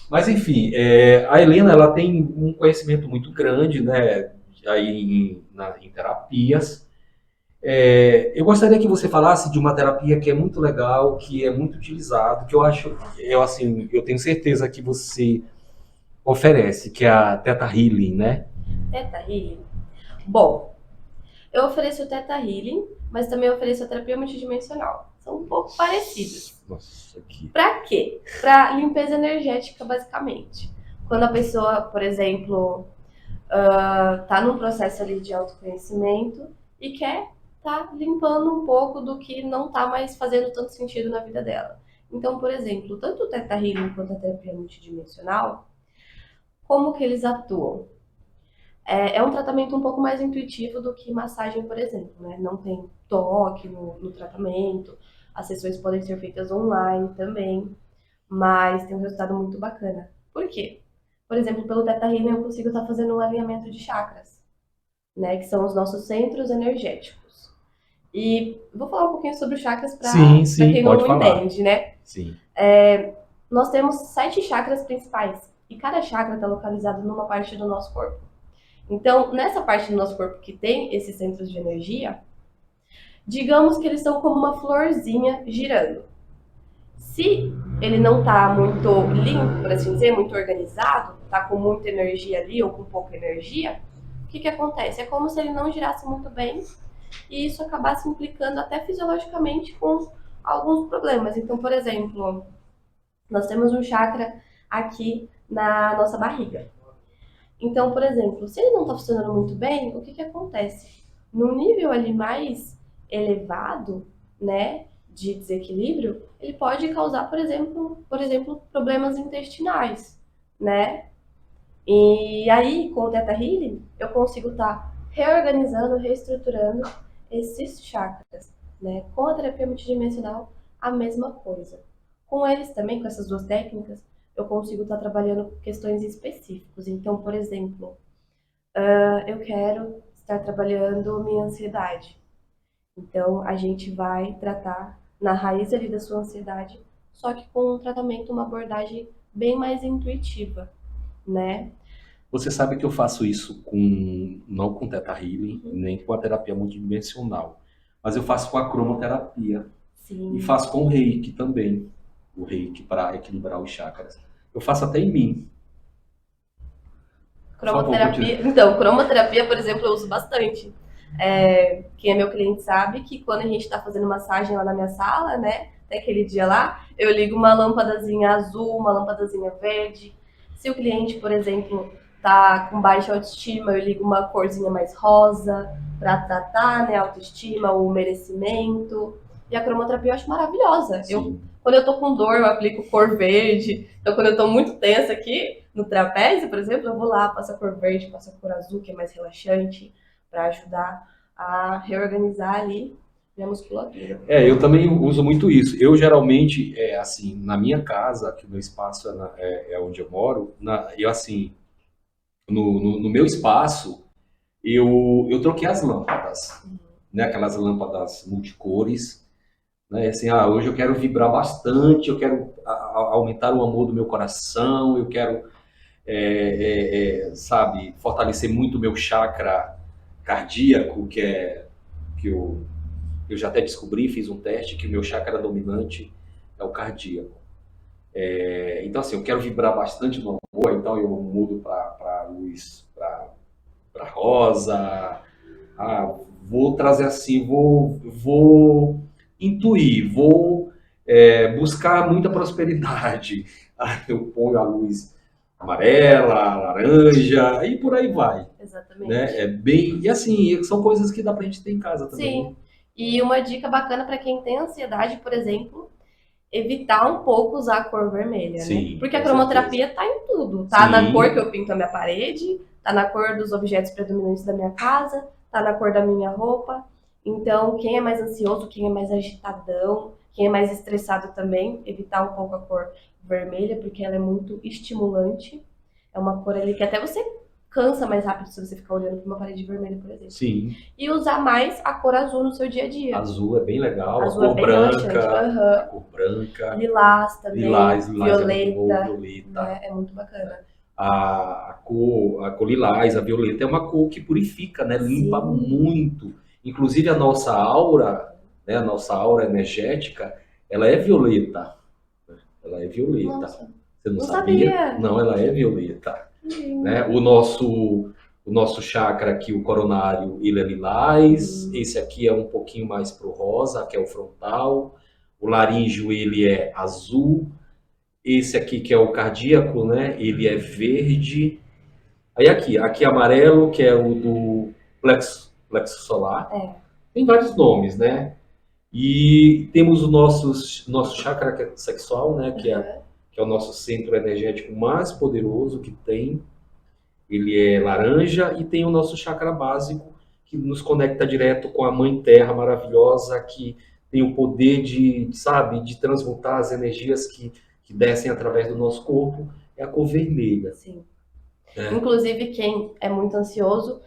Mas enfim, a Helena, ela tem um conhecimento muito grande, né? Aí em terapias. Eu gostaria que você falasse de uma terapia que é muito legal, que é muito utilizado, que eu tenho certeza que você oferece, que é a Theta Healing, né? Teta Healing. Bom, eu ofereço o Teta Healing, mas também ofereço a terapia multidimensional. São um pouco parecidas. Nossa, aqui. Para quê? Para limpeza energética, basicamente. Quando a pessoa, por exemplo, tá num processo ali de autoconhecimento e quer tá limpando um pouco do que não tá mais fazendo tanto sentido na vida dela. Então, por exemplo, tanto o Theta Healing quanto a terapia multidimensional, como que eles atuam? É um tratamento um pouco mais intuitivo do que massagem, por exemplo, né? Não tem toque no tratamento, as sessões podem ser feitas online também, mas tem um resultado muito bacana. Por quê? Por exemplo, pelo Theta Healing eu consigo estar fazendo um alinhamento de chakras, né? Que são os nossos centros energéticos. E vou falar um pouquinho sobre os chakras Sim, para sim, quem pode não falar. entende, né? Sim. Nós temos 7 chakras principais e cada chakra está localizado numa parte do nosso corpo. Então, nessa parte do nosso corpo que tem esses centros de energia, digamos que eles são como uma florzinha girando. Se ele não está muito limpo, por assim dizer, muito organizado, está com muita energia ali ou com pouca energia, o que acontece? É como se ele não girasse muito bem e isso acabasse implicando até fisiologicamente com alguns problemas. Então, por exemplo, nós temos um chakra aqui na nossa barriga. Então, por exemplo, se ele não está funcionando muito bem, o que acontece? No nível ali mais elevado, né, de desequilíbrio, ele pode causar, por exemplo, problemas intestinais, né? E aí, com o Theta Healing, eu consigo estar reorganizando, reestruturando esses chakras, né? Com a terapia multidimensional, a mesma coisa. Com eles também, com essas duas técnicas, eu consigo estar trabalhando questões específicas. Então, por exemplo, eu quero estar trabalhando minha ansiedade. Então, a gente vai tratar na raiz ali da sua ansiedade, só que com um tratamento, uma abordagem bem mais intuitiva, né? Você sabe que eu faço isso com, não com Theta Healing, nem com a terapia multidimensional, mas eu faço com a cromoterapia e Sim. faço com o Reiki também, o Reiki para equilibrar os chakras. Eu faço até em mim. Por favor, continue. Cromoterapia. Então, cromoterapia, por exemplo, eu uso bastante. Quem é meu cliente sabe que quando a gente está fazendo massagem lá na minha sala, né? Naquele dia lá, eu ligo uma lâmpadazinha azul, uma lâmpadazinha verde. Se o cliente, por exemplo, tá com baixa autoestima, eu ligo uma corzinha mais rosa para tratar, né, a autoestima, o merecimento. E a cromoterapia eu acho maravilhosa. Sim. Quando eu tô com dor, eu aplico cor verde. Então, quando eu tô muito tensa aqui, no trapézio, por exemplo, eu vou lá, passo a cor verde, passo a cor azul, que é mais relaxante, para ajudar a reorganizar ali minha musculatura. Eu também uso muito isso. Eu geralmente, assim, na minha casa, que o meu espaço é onde eu moro, eu assim, no meu espaço, eu troquei as lâmpadas, né? Aquelas lâmpadas multicores, né? Assim, hoje eu quero vibrar bastante, eu quero aumentar o amor do meu coração, eu quero, sabe, fortalecer muito o meu chakra cardíaco, que eu já até descobri, fiz um teste, que o meu chakra dominante é o cardíaco. Então, assim, eu quero vibrar bastante no amor, então eu mudo para luz, para rosa. Vou trazer assim, vou intuir, vou buscar muita prosperidade. Eu ponho a luz amarela, laranja e por aí vai. Exatamente. Né? É bem. E assim, são coisas que dá pra gente ter em casa também. Sim. E uma dica bacana para quem tem ansiedade, por exemplo, evitar um pouco usar a cor vermelha, né? Sim, Porque a com certeza. cromoterapia tá em tudo. Tá na cor que Sim, eu pinto a minha parede, tá na cor dos objetos predominantes da minha casa, tá na cor da minha roupa. Então, quem é mais ansioso, quem é mais agitadão, quem é mais estressado também, evitar um pouco a cor vermelha, porque ela é muito estimulante. É uma cor ali que até você cansa mais rápido se você ficar olhando para uma parede vermelha, por exemplo. sim. E usar mais a cor azul no seu dia a dia. Azul é bem legal, Azul é bem relaxante. a Aham. cor branca, Lilás também, lilás é muito bom, violeta, violeta. né? É muito bacana. A cor lilás, a violeta é uma cor que purifica, né? Limpa Sim. muito. Inclusive a nossa aura, né? A nossa aura energética, ela é violeta. Ela é violeta. Nossa, Você não não sabia? sabia. Não, ela é violeta. Né? O nosso chakra aqui, o coronário, ele é lilás. Esse aqui é um pouquinho mais pro rosa, que é o frontal. O laríngeo, ele é azul. Esse aqui, que é o cardíaco, né? Ele é verde. Aí aqui é amarelo, que é o do plexo solar. Tem vários nomes, né? E temos o nosso chakra sexual, né? Que é o nosso centro energético mais poderoso que tem. Ele é laranja e tem o nosso chakra básico, que nos conecta direto com a Mãe Terra maravilhosa, que tem o poder de, sabe, de transmutar as energias que descem através do nosso corpo, é a cor vermelha. Sim. Né? Inclusive, quem é muito ansioso,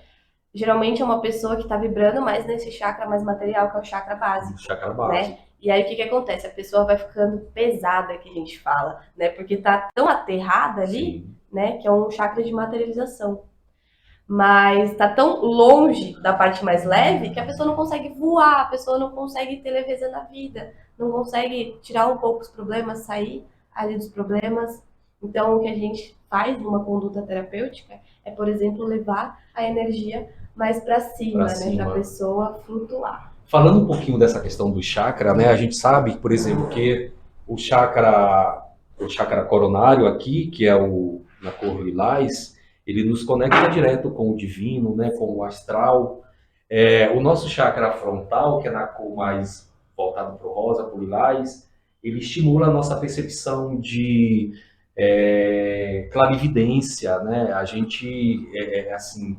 geralmente é uma pessoa que está vibrando mais nesse chakra mais material, que é o chakra básico, Chakra né? básico. E aí o que que acontece? A pessoa vai ficando pesada, que a gente fala, né? Porque tá tão aterrada ali, Sim. né? Que é um chakra de materialização. Mas tá tão longe da parte mais leve que a pessoa não consegue voar, a pessoa não consegue ter leveza na vida, não consegue tirar um pouco os problemas, sair ali dos problemas. Então, o que a gente faz numa conduta terapêutica é, por exemplo, levar a energia mais para Para cima, né, para a cima. pessoa flutuar. Falando um pouquinho dessa questão do chakra, né? A gente sabe, por exemplo, que o chakra coronário aqui, que é o na cor lilás, ele nos conecta direto com o divino, né? Com o astral. O nosso chakra frontal, que é na cor mais voltado para o rosa, para o lilás, ele estimula a nossa percepção de clarividência, né? A gente assim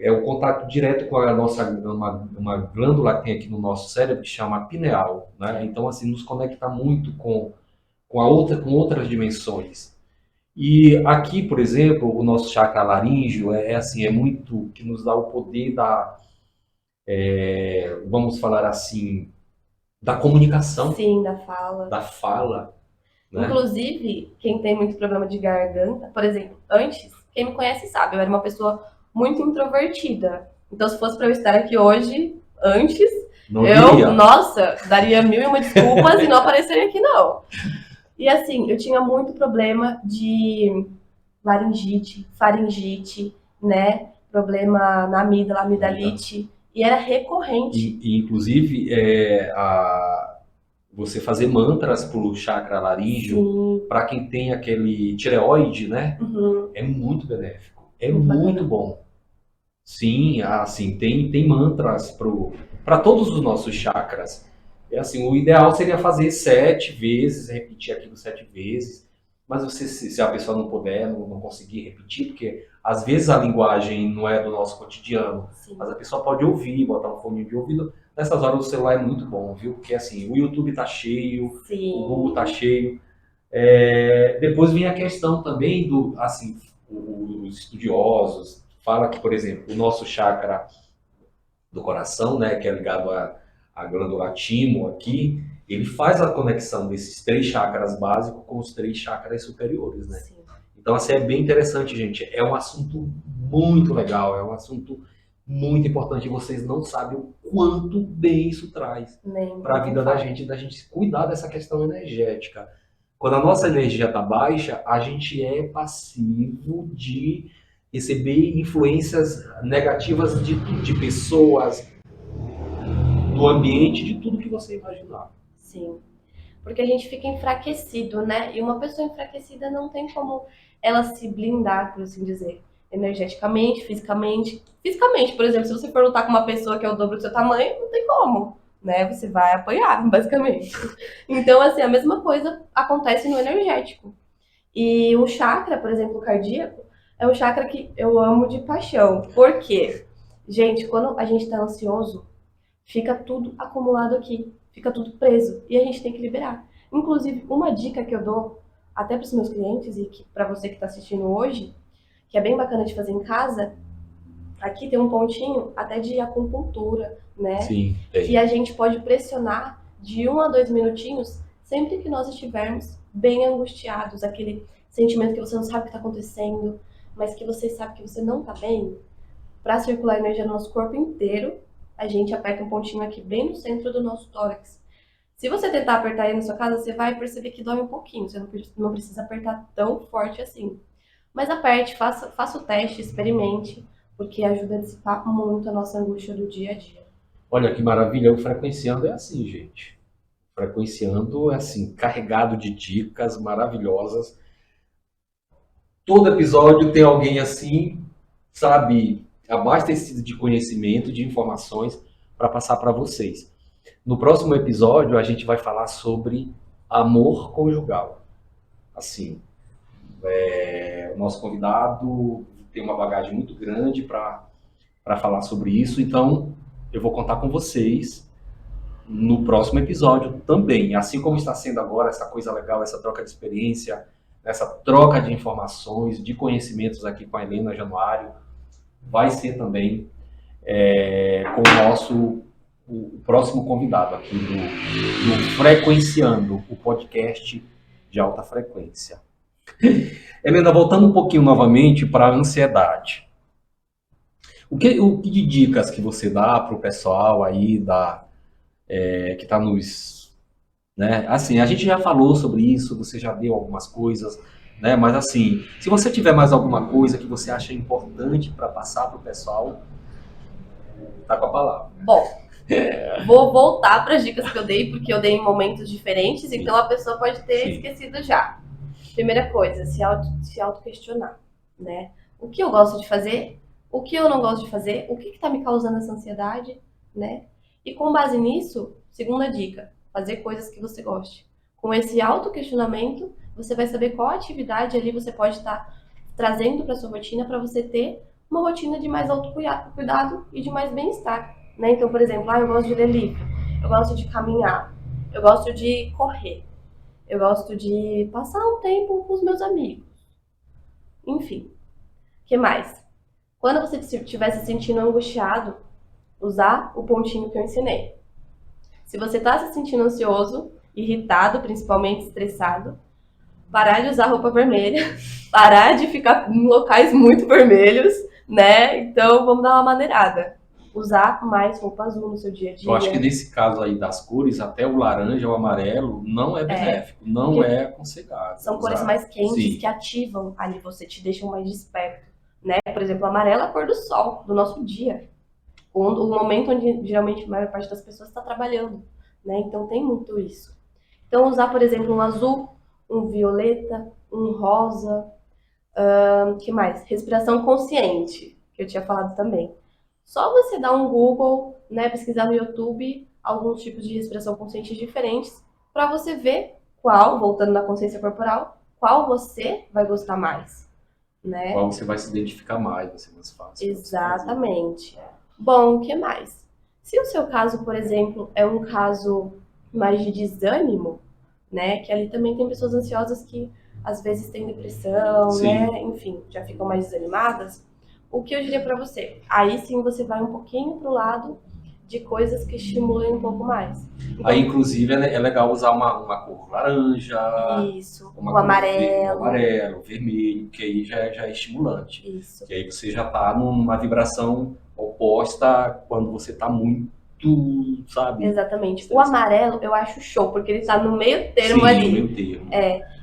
o contato direto com a nossa uma glândula que tem aqui no nosso cérebro que chama pineal, né? Então assim nos conecta muito com outras dimensões. E aqui, por exemplo, o nosso chakra laríngeo assim é muito que nos dá o poder vamos falar assim, da comunicação, Sim, da fala. da fala, né? Inclusive, quem tem muito problema de garganta, por exemplo, antes, quem me conhece sabe, eu era uma pessoa muito introvertida. Então, se fosse para eu estar aqui hoje, antes, Não diria. nossa, daria mil e uma desculpas e não apareceria aqui, não. E assim, eu tinha muito problema de laringite, faringite, né? Problema na amígdala, amidalite, e era recorrente. Inclusive, você fazer mantras para o chakra laríngeo, para quem tem aquele tireoide, né? Uhum. É muito benéfico. É Muito muito bacana. bom. Sim, assim, tem mantras para todos os nossos chakras. É assim, o ideal seria fazer 7 vezes, repetir aquilo 7 vezes. Mas se a pessoa não puder, não conseguir repetir, porque às vezes a linguagem não é do nosso cotidiano, Sim. mas a pessoa pode ouvir, botar um fone de ouvido. Nessas horas o celular é muito bom, viu? Porque assim, o YouTube tá cheio, Sim. o Google tá cheio. Depois vem a questão também do, assim, os estudiosos fala que, por exemplo, o nosso chakra do coração, né, que é ligado à glândula timo aqui, ele faz a conexão desses 3 chakras básicos com os 3 chakras superiores, né? Sim. Então, assim, é bem interessante, gente. É um assunto muito legal, é um assunto muito importante. E vocês não sabem o quanto bem isso traz para a vida da gente cuidar dessa questão energética. Quando a nossa energia está baixa, a gente é passivo de receber influências negativas de pessoas, do ambiente, de tudo que você imaginar. Sim. Porque a gente fica enfraquecido, né? E uma pessoa enfraquecida não tem como ela se blindar, por assim dizer, energeticamente, fisicamente. Fisicamente, por exemplo, se você for lutar com uma pessoa que é o dobro do seu tamanho, não tem como, né? Você vai apanhar, basicamente. Então, assim, a mesma coisa acontece no energético. E o chakra, por exemplo, o cardíaco, é um chakra que eu amo de paixão. Por quê? Gente, quando a gente tá ansioso, fica tudo acumulado aqui, fica tudo preso e a gente tem que liberar. Inclusive, uma dica que eu dou até para os meus clientes e para você que está assistindo hoje, que é bem bacana de fazer em casa, aqui tem um pontinho até de acupuntura, né? Sim, tem. Que a gente pode pressionar de 1 a 2 minutinhos sempre que nós estivermos bem angustiados, aquele sentimento que você não sabe o que está acontecendo, mas que você sabe que você não está bem. Para circular a energia no nosso corpo inteiro, a gente aperta um pontinho aqui bem no centro do nosso tórax. Se você tentar apertar aí na sua casa, você vai perceber que dói um pouquinho. Você não precisa apertar tão forte assim. Mas aperte, faça o teste, experimente, porque ajuda a dissipar muito a nossa angústia do dia a dia. Olha que maravilha, o Frequenciando é assim, gente. O Frequenciando é assim, carregado de dicas maravilhosas. Todo episódio tem alguém assim, sabe, abastecido de conhecimento, de informações para passar para vocês. No próximo episódio, a gente vai falar sobre amor conjugal. Assim, o nosso convidado tem uma bagagem muito grande para falar sobre isso, então eu vou contar com vocês no próximo episódio também. Assim como está sendo agora essa coisa legal, essa troca de experiência, essa troca de informações, de conhecimentos aqui com a Helena Januário. vai ser também com o nosso o próximo convidado aqui do Frequenciando, o podcast de alta frequência. Helena, voltando um pouquinho novamente para a ansiedade. O que de dicas que você dá para o pessoal aí que está nos... Né? Assim, a gente já falou sobre isso, você já deu algumas coisas, né? Mas assim, se você tiver mais alguma coisa que você acha importante para passar para o pessoal, tá com a palavra. Bom, vou voltar para as dicas que eu dei, porque eu dei em momentos diferentes, Sim. então a pessoa pode ter Sim. esquecido já. Primeira coisa, se auto-questionar, né? O que eu gosto de fazer? O que eu não gosto de fazer? O que está me causando essa ansiedade, né? E com base nisso, segunda dica, fazer coisas que você goste. Com esse auto-questionamento, você vai saber qual atividade ali você pode estar trazendo para sua rotina para você ter uma rotina de mais autocuidado e de mais bem-estar, né? Então, por exemplo, eu gosto de ler livro, eu gosto de caminhar, eu gosto de correr, eu gosto de passar um tempo com os meus amigos. Enfim, o que mais? Quando você estiver se sentindo angustiado, usar o pontinho que eu ensinei. Se você está se sentindo ansioso, irritado, principalmente estressado, parar de usar roupa vermelha, parar de ficar em locais muito vermelhos, né? Então vamos dar uma maneirada. Usar mais roupa azul no seu dia a dia. Eu acho que nesse caso aí das cores, até o laranja ou o amarelo não é benéfico, não é aconselhável. São cores mais quentes que ativam ali você, te deixam mais desperto, né? Por exemplo, o amarelo é a cor do sol, do nosso dia. O momento onde geralmente a maior parte das pessoas está trabalhando, né? Então tem muito isso. Então usar, por exemplo, um azul, um violeta, um rosa, que mais? Respiração consciente, que eu tinha falado também. Só você dar um Google, né, pesquisar no YouTube alguns tipos de respiração consciente diferentes para você ver qual, voltando na consciência corporal, qual você vai gostar mais, né? Qual você vai se identificar mais, vai ser mais fácil. Exatamente. Bom, o que mais? Se o seu caso, por exemplo, é um caso mais de desânimo, né, que ali também tem pessoas ansiosas que às vezes têm depressão, Sim. né, enfim, já ficam mais desanimadas. O que eu diria para você? Aí sim você vai um pouquinho pro lado de coisas que estimulem um pouco mais. Então, aí, inclusive, é legal usar uma cor laranja, isso, o amarelo, vermelho, que aí já é estimulante. Isso. Que aí você já tá numa vibração oposta quando você tá muito, sabe? Exatamente. O amarelo eu acho show, porque ele tá no meio termo ali. No meio termo.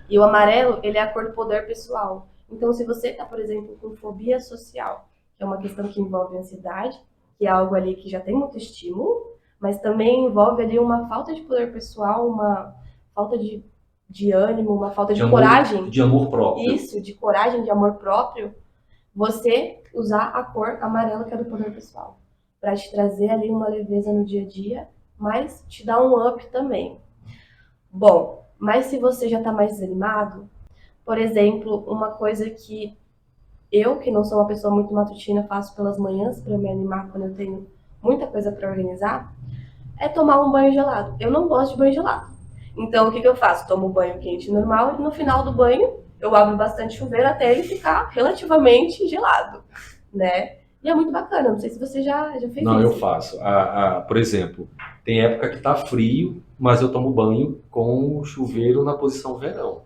E o amarelo, ele é a cor do poder pessoal. Então, se você tá, por exemplo, com fobia social, que é uma questão que envolve ansiedade, que é algo ali que já tem muito estímulo, mas também envolve ali uma falta de poder pessoal, uma falta de ânimo, uma falta de coragem. De amor próprio. Isso, de coragem, de amor próprio. Você usar a cor amarela, que é do poder pessoal, para te trazer ali uma leveza no dia a dia, mas te dá um up também. Bom, mas se você já está mais desanimado, por exemplo, uma coisa que eu, que não sou uma pessoa muito matutina, faço pelas manhãs para me animar quando eu tenho muita coisa para organizar, é tomar um banho gelado. Eu não gosto de banho gelado. Então, o que eu faço? Tomo banho quente normal e no final do banho eu abro bastante chuveiro até ele ficar relativamente gelado, né? E é muito bacana, não sei se você já fez isso. Não, eu faço. Por exemplo, tem época que tá frio, mas eu tomo banho com o chuveiro na posição verão.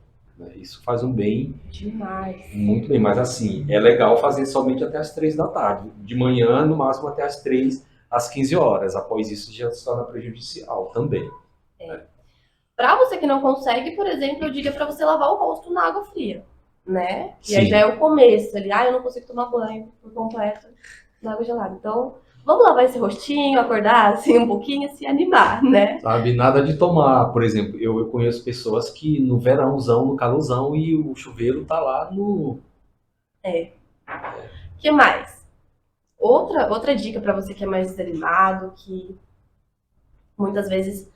Isso faz um bem demais. Muito bem, mas assim, é legal fazer somente até as 3 da tarde. De manhã, no máximo até as 3, às 15 horas. Após isso, já se torna prejudicial também. Para você que não consegue, por exemplo, eu diria para você lavar o rosto na água fria, né? E aí já é o começo ali. Eu não consigo tomar banho por completo na água gelada. Então, vamos lavar esse rostinho, acordar assim um pouquinho, se animar, né? Sabe, nada de tomar, por exemplo, eu conheço pessoas que no verãozão, no calorzão, e o chuveiro tá lá no... Que mais? Outra dica para você que é mais desanimado, que muitas vezes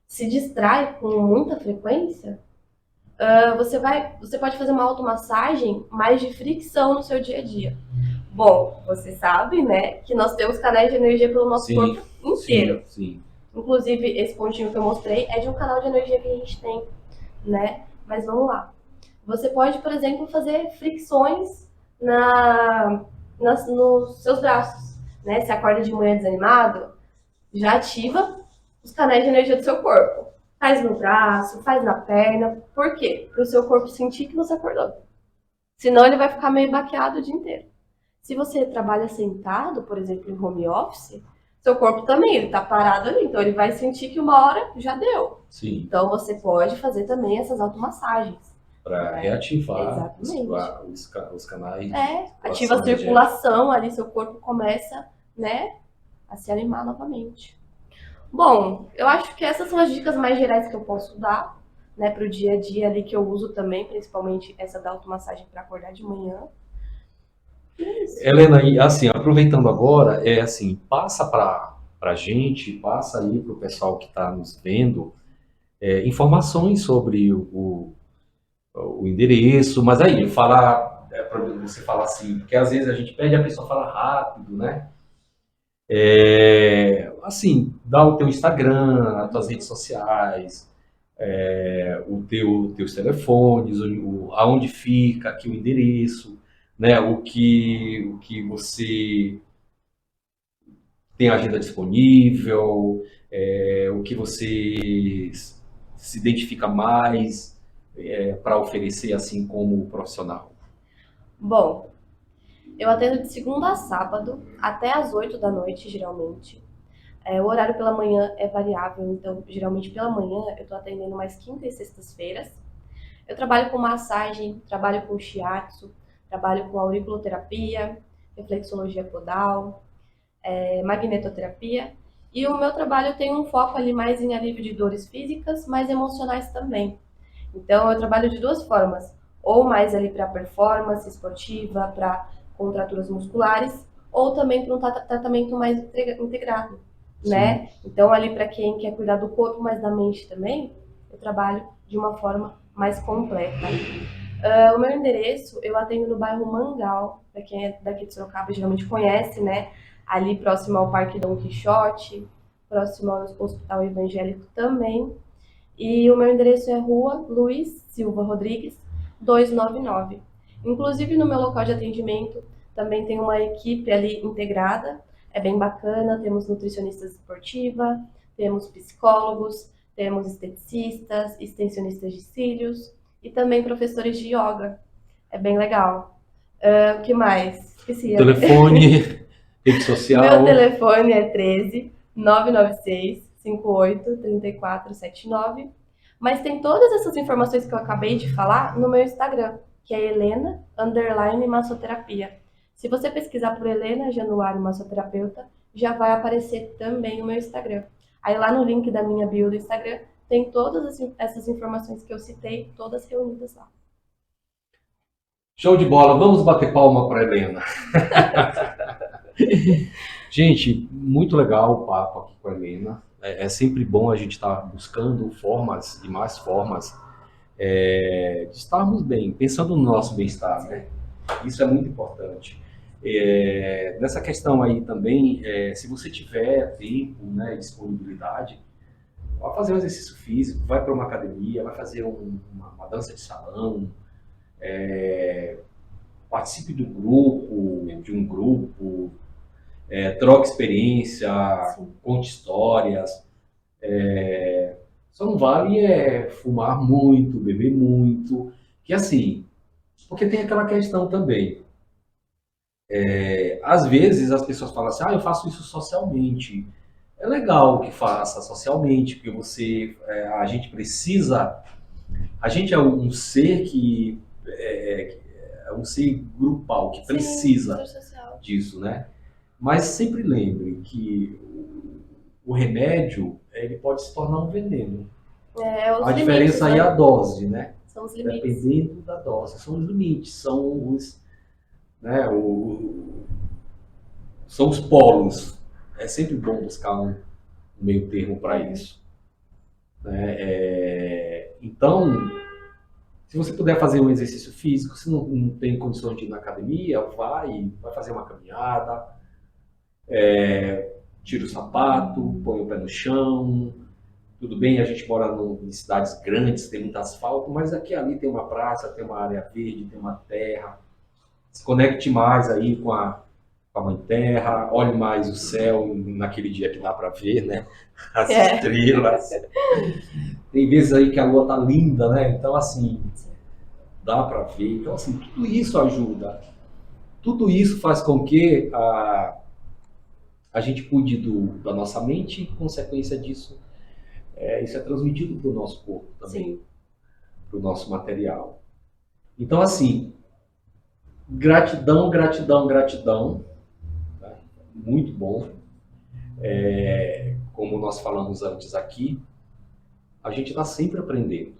se distrai com muita frequência, você pode fazer uma automassagem mais de fricção no seu dia a dia. Bom, você sabe, né, que nós temos canais de energia pelo nosso corpo inteiro. Sim. Inclusive, esse pontinho que eu mostrei é de um canal de energia que a gente tem, né? Mas vamos lá. Você pode, por exemplo, fazer fricções nos seus braços, né? Se acorda de manhã desanimado, já ativa os canais de energia do seu corpo. Faz no braço, faz na perna. Por quê? Para o seu corpo sentir que você acordou. Senão ele vai ficar meio baqueado o dia inteiro. Se você trabalha sentado, por exemplo, em home office, seu corpo também, ele tá parado ali, então ele vai sentir que uma hora já deu. Sim, Então você pode fazer também essas automassagens. para reativar Exatamente. os canais de Ativa circulação a energética. circulação, ali seu corpo começa, né, a se animar novamente. Bom, eu acho que essas são as dicas mais gerais que eu posso dar, né, para o dia a dia ali que eu uso também, principalmente essa da automassagem para acordar de manhã. E é isso. Helena, e assim, aproveitando agora, assim, passa para a gente, passa aí para o pessoal que está nos vendo, informações sobre o endereço, mas aí, falar, para você falar assim, porque às vezes a gente pede, a pessoa fala rápido, né? Assim, dá o teu Instagram, as tuas redes sociais, teus telefones, aonde fica aqui o endereço, né? O que você tem agenda disponível, o que você se identifica mais para oferecer assim como profissional. Bom, eu atendo de segunda a sábado, até às 8 da noite, geralmente. O horário pela manhã é variável, então, geralmente pela manhã eu estou atendendo mais quinta e sextas-feiras. Eu trabalho com massagem, trabalho com shiatsu, trabalho com auriculoterapia, reflexologia podal, magnetoterapia. E o meu trabalho tem um foco ali mais em alívio de dores físicas, mas emocionais também. Então eu trabalho de duas formas, ou mais ali para performance esportiva, para contraturas musculares, ou também para um tratamento mais integrado, né? Então ali para quem quer cuidar do corpo, mas da mente também, eu trabalho de uma forma mais completa. O meu endereço, eu atendo no bairro Mangal, para quem é daqui de Sorocaba geralmente conhece, né? Ali próximo ao Parque Dom Quixote, próximo ao Hospital Evangélico também. E o meu endereço é Rua Luiz Silva Rodrigues, 299. Inclusive no meu local de atendimento também tem uma equipe ali integrada, é bem bacana, temos nutricionistas esportiva, temos psicólogos, temos esteticistas, extensionistas de cílios e também professores de yoga. É bem legal. O que mais? Esqueci. Telefone, rede Meu social. telefone é 13 996 58 3479. Mas tem todas essas informações que eu acabei de falar no meu Instagram, que é Helena_massoterapia. Se você pesquisar por Helena Januário Massoterapeuta, já vai aparecer também o meu Instagram. Aí lá no link da minha bio do Instagram tem todas essas informações que eu citei, todas reunidas lá. Show de bola, vamos bater palma para Helena. Gente, muito legal o papo aqui com a Helena. É sempre bom a gente estar buscando formas e mais formas de estarmos bem, pensando no nosso bem-estar, né? Isso é muito importante. Nessa questão aí também, se você tiver tempo, né, disponibilidade, vai fazer um exercício físico, vai para uma academia, vai fazer uma dança de salão, participe de um grupo, troque experiência, Sim. conte histórias. Só não vale fumar muito, beber muito, que assim, porque tem aquela questão também. Às vezes as pessoas falam assim, eu faço isso socialmente. É legal que faça socialmente, porque a gente precisa, a gente é um ser que é um ser grupal, que precisa disso, né? Mas sempre lembre que o remédio, ele pode se tornar um veneno. A diferença aí é a dose, né? São os limites. Dependendo da dose, são os limites, são os, né, são os polos. É sempre bom buscar um meio termo para isso. Então, se você puder fazer um exercício físico, se não tem condições de ir na academia, vai fazer uma caminhada, tira o sapato, põe o pé no chão. Tudo bem, a gente mora em cidades grandes, tem muito asfalto, mas aqui e ali tem uma praça, tem uma área verde, tem uma terra. Se conecte mais aí com a com a Mãe Terra, olhe mais o céu naquele dia que dá para ver, né? As É. estrelas. Tem vezes aí que a lua tá linda, né? Então, assim, dá para ver. Então, assim, tudo isso ajuda. Tudo isso faz com que a gente cuide da nossa mente e, consequência disso, isso é transmitido para o nosso corpo também, para o nosso material. Então, assim, gratidão, gratidão, gratidão. Tá? Muito bom. Como nós falamos antes aqui, a gente está sempre aprendendo.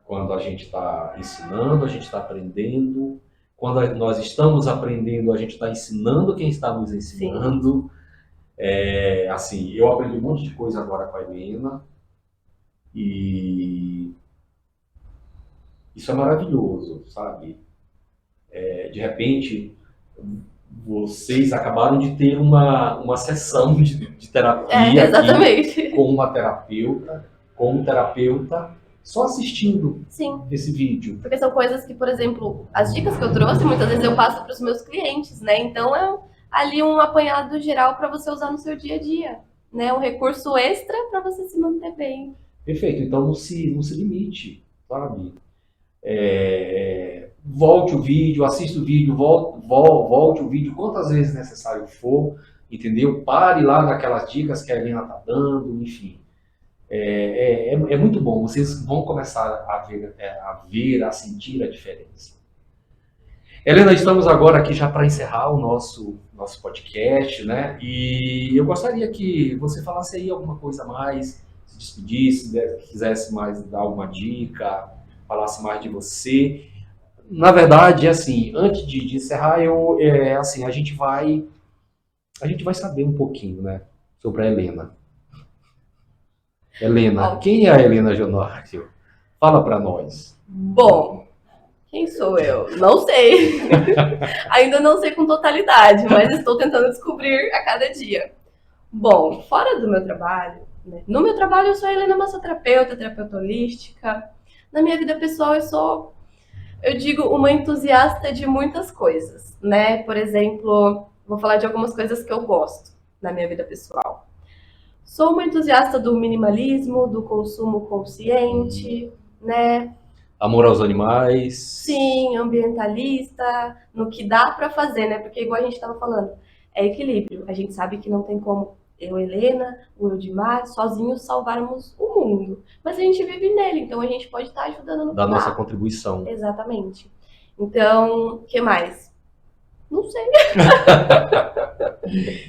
Quando a gente está ensinando, a gente está aprendendo. Quando nós estamos aprendendo, a gente está ensinando quem está nos ensinando. Assim, eu aprendi um monte de coisa agora com a Helena e isso é maravilhoso, sabe? De repente, vocês acabaram de ter uma sessão de terapia aqui com uma terapeuta, com um terapeuta, só assistindo esse vídeo. Porque são coisas que, por exemplo, as dicas que eu trouxe, muitas vezes eu passo para os meus clientes, né? Então é ali um apanhado geral para você usar no seu dia a dia, né? Um recurso extra para você se manter bem. Perfeito. Então não se limite, sabe? Volte o vídeo, assista o vídeo, volte o vídeo quantas vezes necessário for, entendeu? Pare lá naquelas dicas que a Helena está dando, enfim. É muito bom, vocês vão começar a ver, a sentir a diferença. Helena, estamos agora aqui já para encerrar o nosso podcast, né? E eu gostaria que você falasse aí alguma coisa a mais, se despedisse, quisesse mais dar alguma dica, falasse mais de você. Na verdade, assim, antes de encerrar, assim, a gente vai saber um pouquinho, né, sobre a Helena. Helena, quem é a Helena Jonório? Fala para nós. Bom, quem sou eu? Não sei. Ainda não sei com totalidade, mas estou tentando descobrir a cada dia. Bom, fora do meu trabalho, né? No meu trabalho eu sou a Helena massoterapeuta, terapeuta holística. Na minha vida pessoal eu digo, uma entusiasta de muitas coisas, né? Por exemplo, vou falar de algumas coisas que eu gosto na minha vida pessoal. Sou uma entusiasta do minimalismo, do consumo consciente, né? Amor aos animais. Sim, ambientalista, no que dá para fazer, né? Porque igual a gente estava falando, é equilíbrio. A gente sabe que não tem como eu, Helena, o Eudimar, sozinhos salvarmos o mundo. Mas a gente vive nele, então a gente pode estar ajudando no da nossa contribuição. Exatamente. Então, o que mais? Não sei.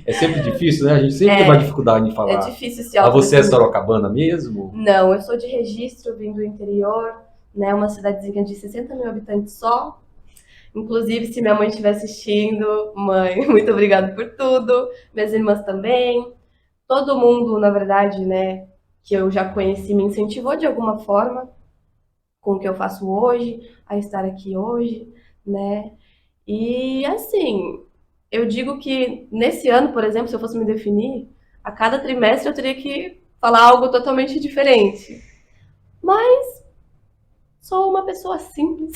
É sempre difícil, né? A gente sempre tem uma dificuldade em falar. É difícil se autodefinir. Você é sorocabana mesmo? Não, eu sou de Registro, vim do interior, né? Uma cidadezinha de 60 mil habitantes só. Inclusive, se minha mãe estiver assistindo, mãe, muito obrigada por tudo. Minhas irmãs também. Todo mundo, na verdade, né, que eu já conheci, me incentivou de alguma forma com o que eu faço hoje, a estar aqui hoje, né? E, assim, eu digo que nesse ano, por exemplo, se eu fosse me definir, a cada trimestre eu teria que falar algo totalmente diferente. Mas sou uma pessoa simples.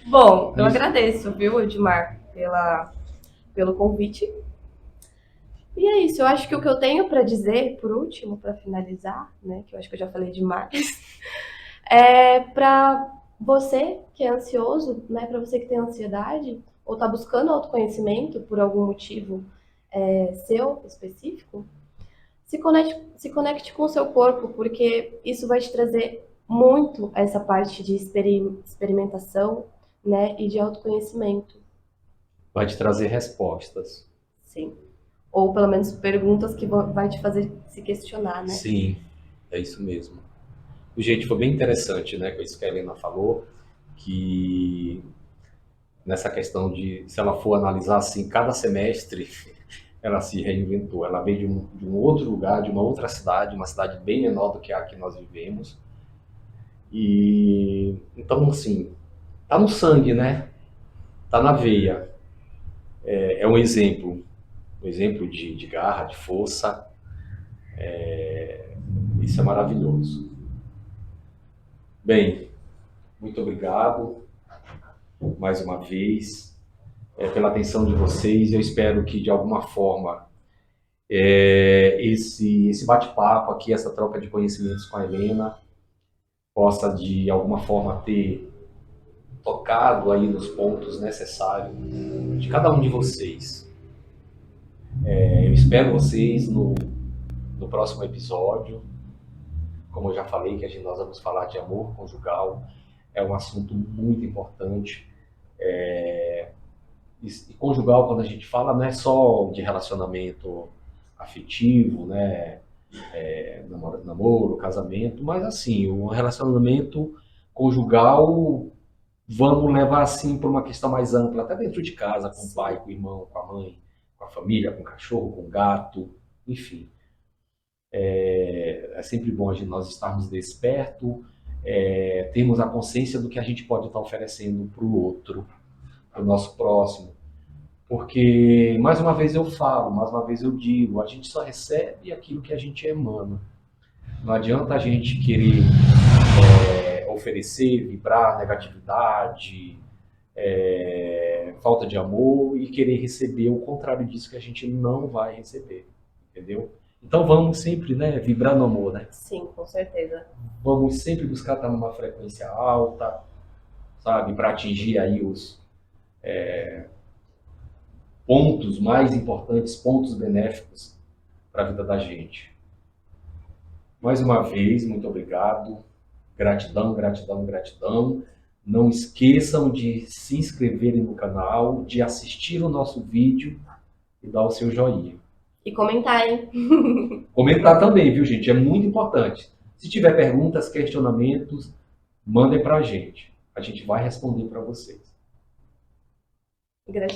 Bom, eu agradeço, viu, Edmar, pelo convite. E é isso, eu acho que o que eu tenho para dizer, por último, para finalizar, né, que eu acho que eu já falei demais, é para você que é ansioso, né, para você que tem ansiedade, ou está buscando autoconhecimento por algum motivo seu específico, se conecte com o seu corpo, porque isso vai te trazer muito essa parte de experimentação, né, e de autoconhecimento. Vai te trazer respostas. Sim. Ou pelo menos perguntas que vai te fazer se questionar, né? Sim, é isso mesmo. Gente, foi bem interessante, né, com isso que a Helena falou, que nessa questão de, se ela for analisar assim, cada semestre ela se reinventou. Ela veio de um outro lugar, de uma outra cidade, uma cidade bem menor do que a que nós vivemos. E então, assim, tá no sangue, né? Tá na veia. É um exemplo de garra, de força. Isso é maravilhoso. Bem, muito obrigado mais uma vez. pela atenção de vocês. Eu espero que, de alguma forma, esse bate-papo aqui, essa troca de conhecimentos com a Helena, possa, de alguma forma, ter tocado aí nos pontos necessários de cada um de vocês. Eu espero vocês no próximo episódio. Como eu já falei, que nós vamos falar de amor conjugal. É um assunto muito importante. E conjugal, quando a gente fala, não é só de relacionamento afetivo, né? Namoro, casamento, mas assim, o relacionamento conjugal, vamos levar assim para uma questão mais ampla, até dentro de casa, com o pai, com o irmão, com a mãe, com a família, com o cachorro, com o gato, enfim. É sempre bom nós estarmos despertos, termos a consciência do que a gente pode estar oferecendo para o outro, para o nosso próximo. Porque, mais uma vez eu falo, mais uma vez eu digo, a gente só recebe aquilo que a gente emana. Não adianta a gente querer oferecer, vibrar negatividade, falta de amor e querer receber o contrário disso que a gente não vai receber, entendeu? Então vamos sempre, né, vibrar no amor, né? Sim, com certeza. Vamos sempre buscar estar numa frequência alta, sabe, para atingir aí os pontos mais importantes, pontos benéficos para a vida da gente. Mais uma vez, muito obrigado. Gratidão, gratidão, gratidão. Não esqueçam de se inscreverem no canal, de assistir o nosso vídeo e dar o seu joinha. E comentar, hein? Comentar também, viu, gente? É muito importante. Se tiver perguntas, questionamentos, mandem para a gente. A gente vai responder para vocês. Gratidão.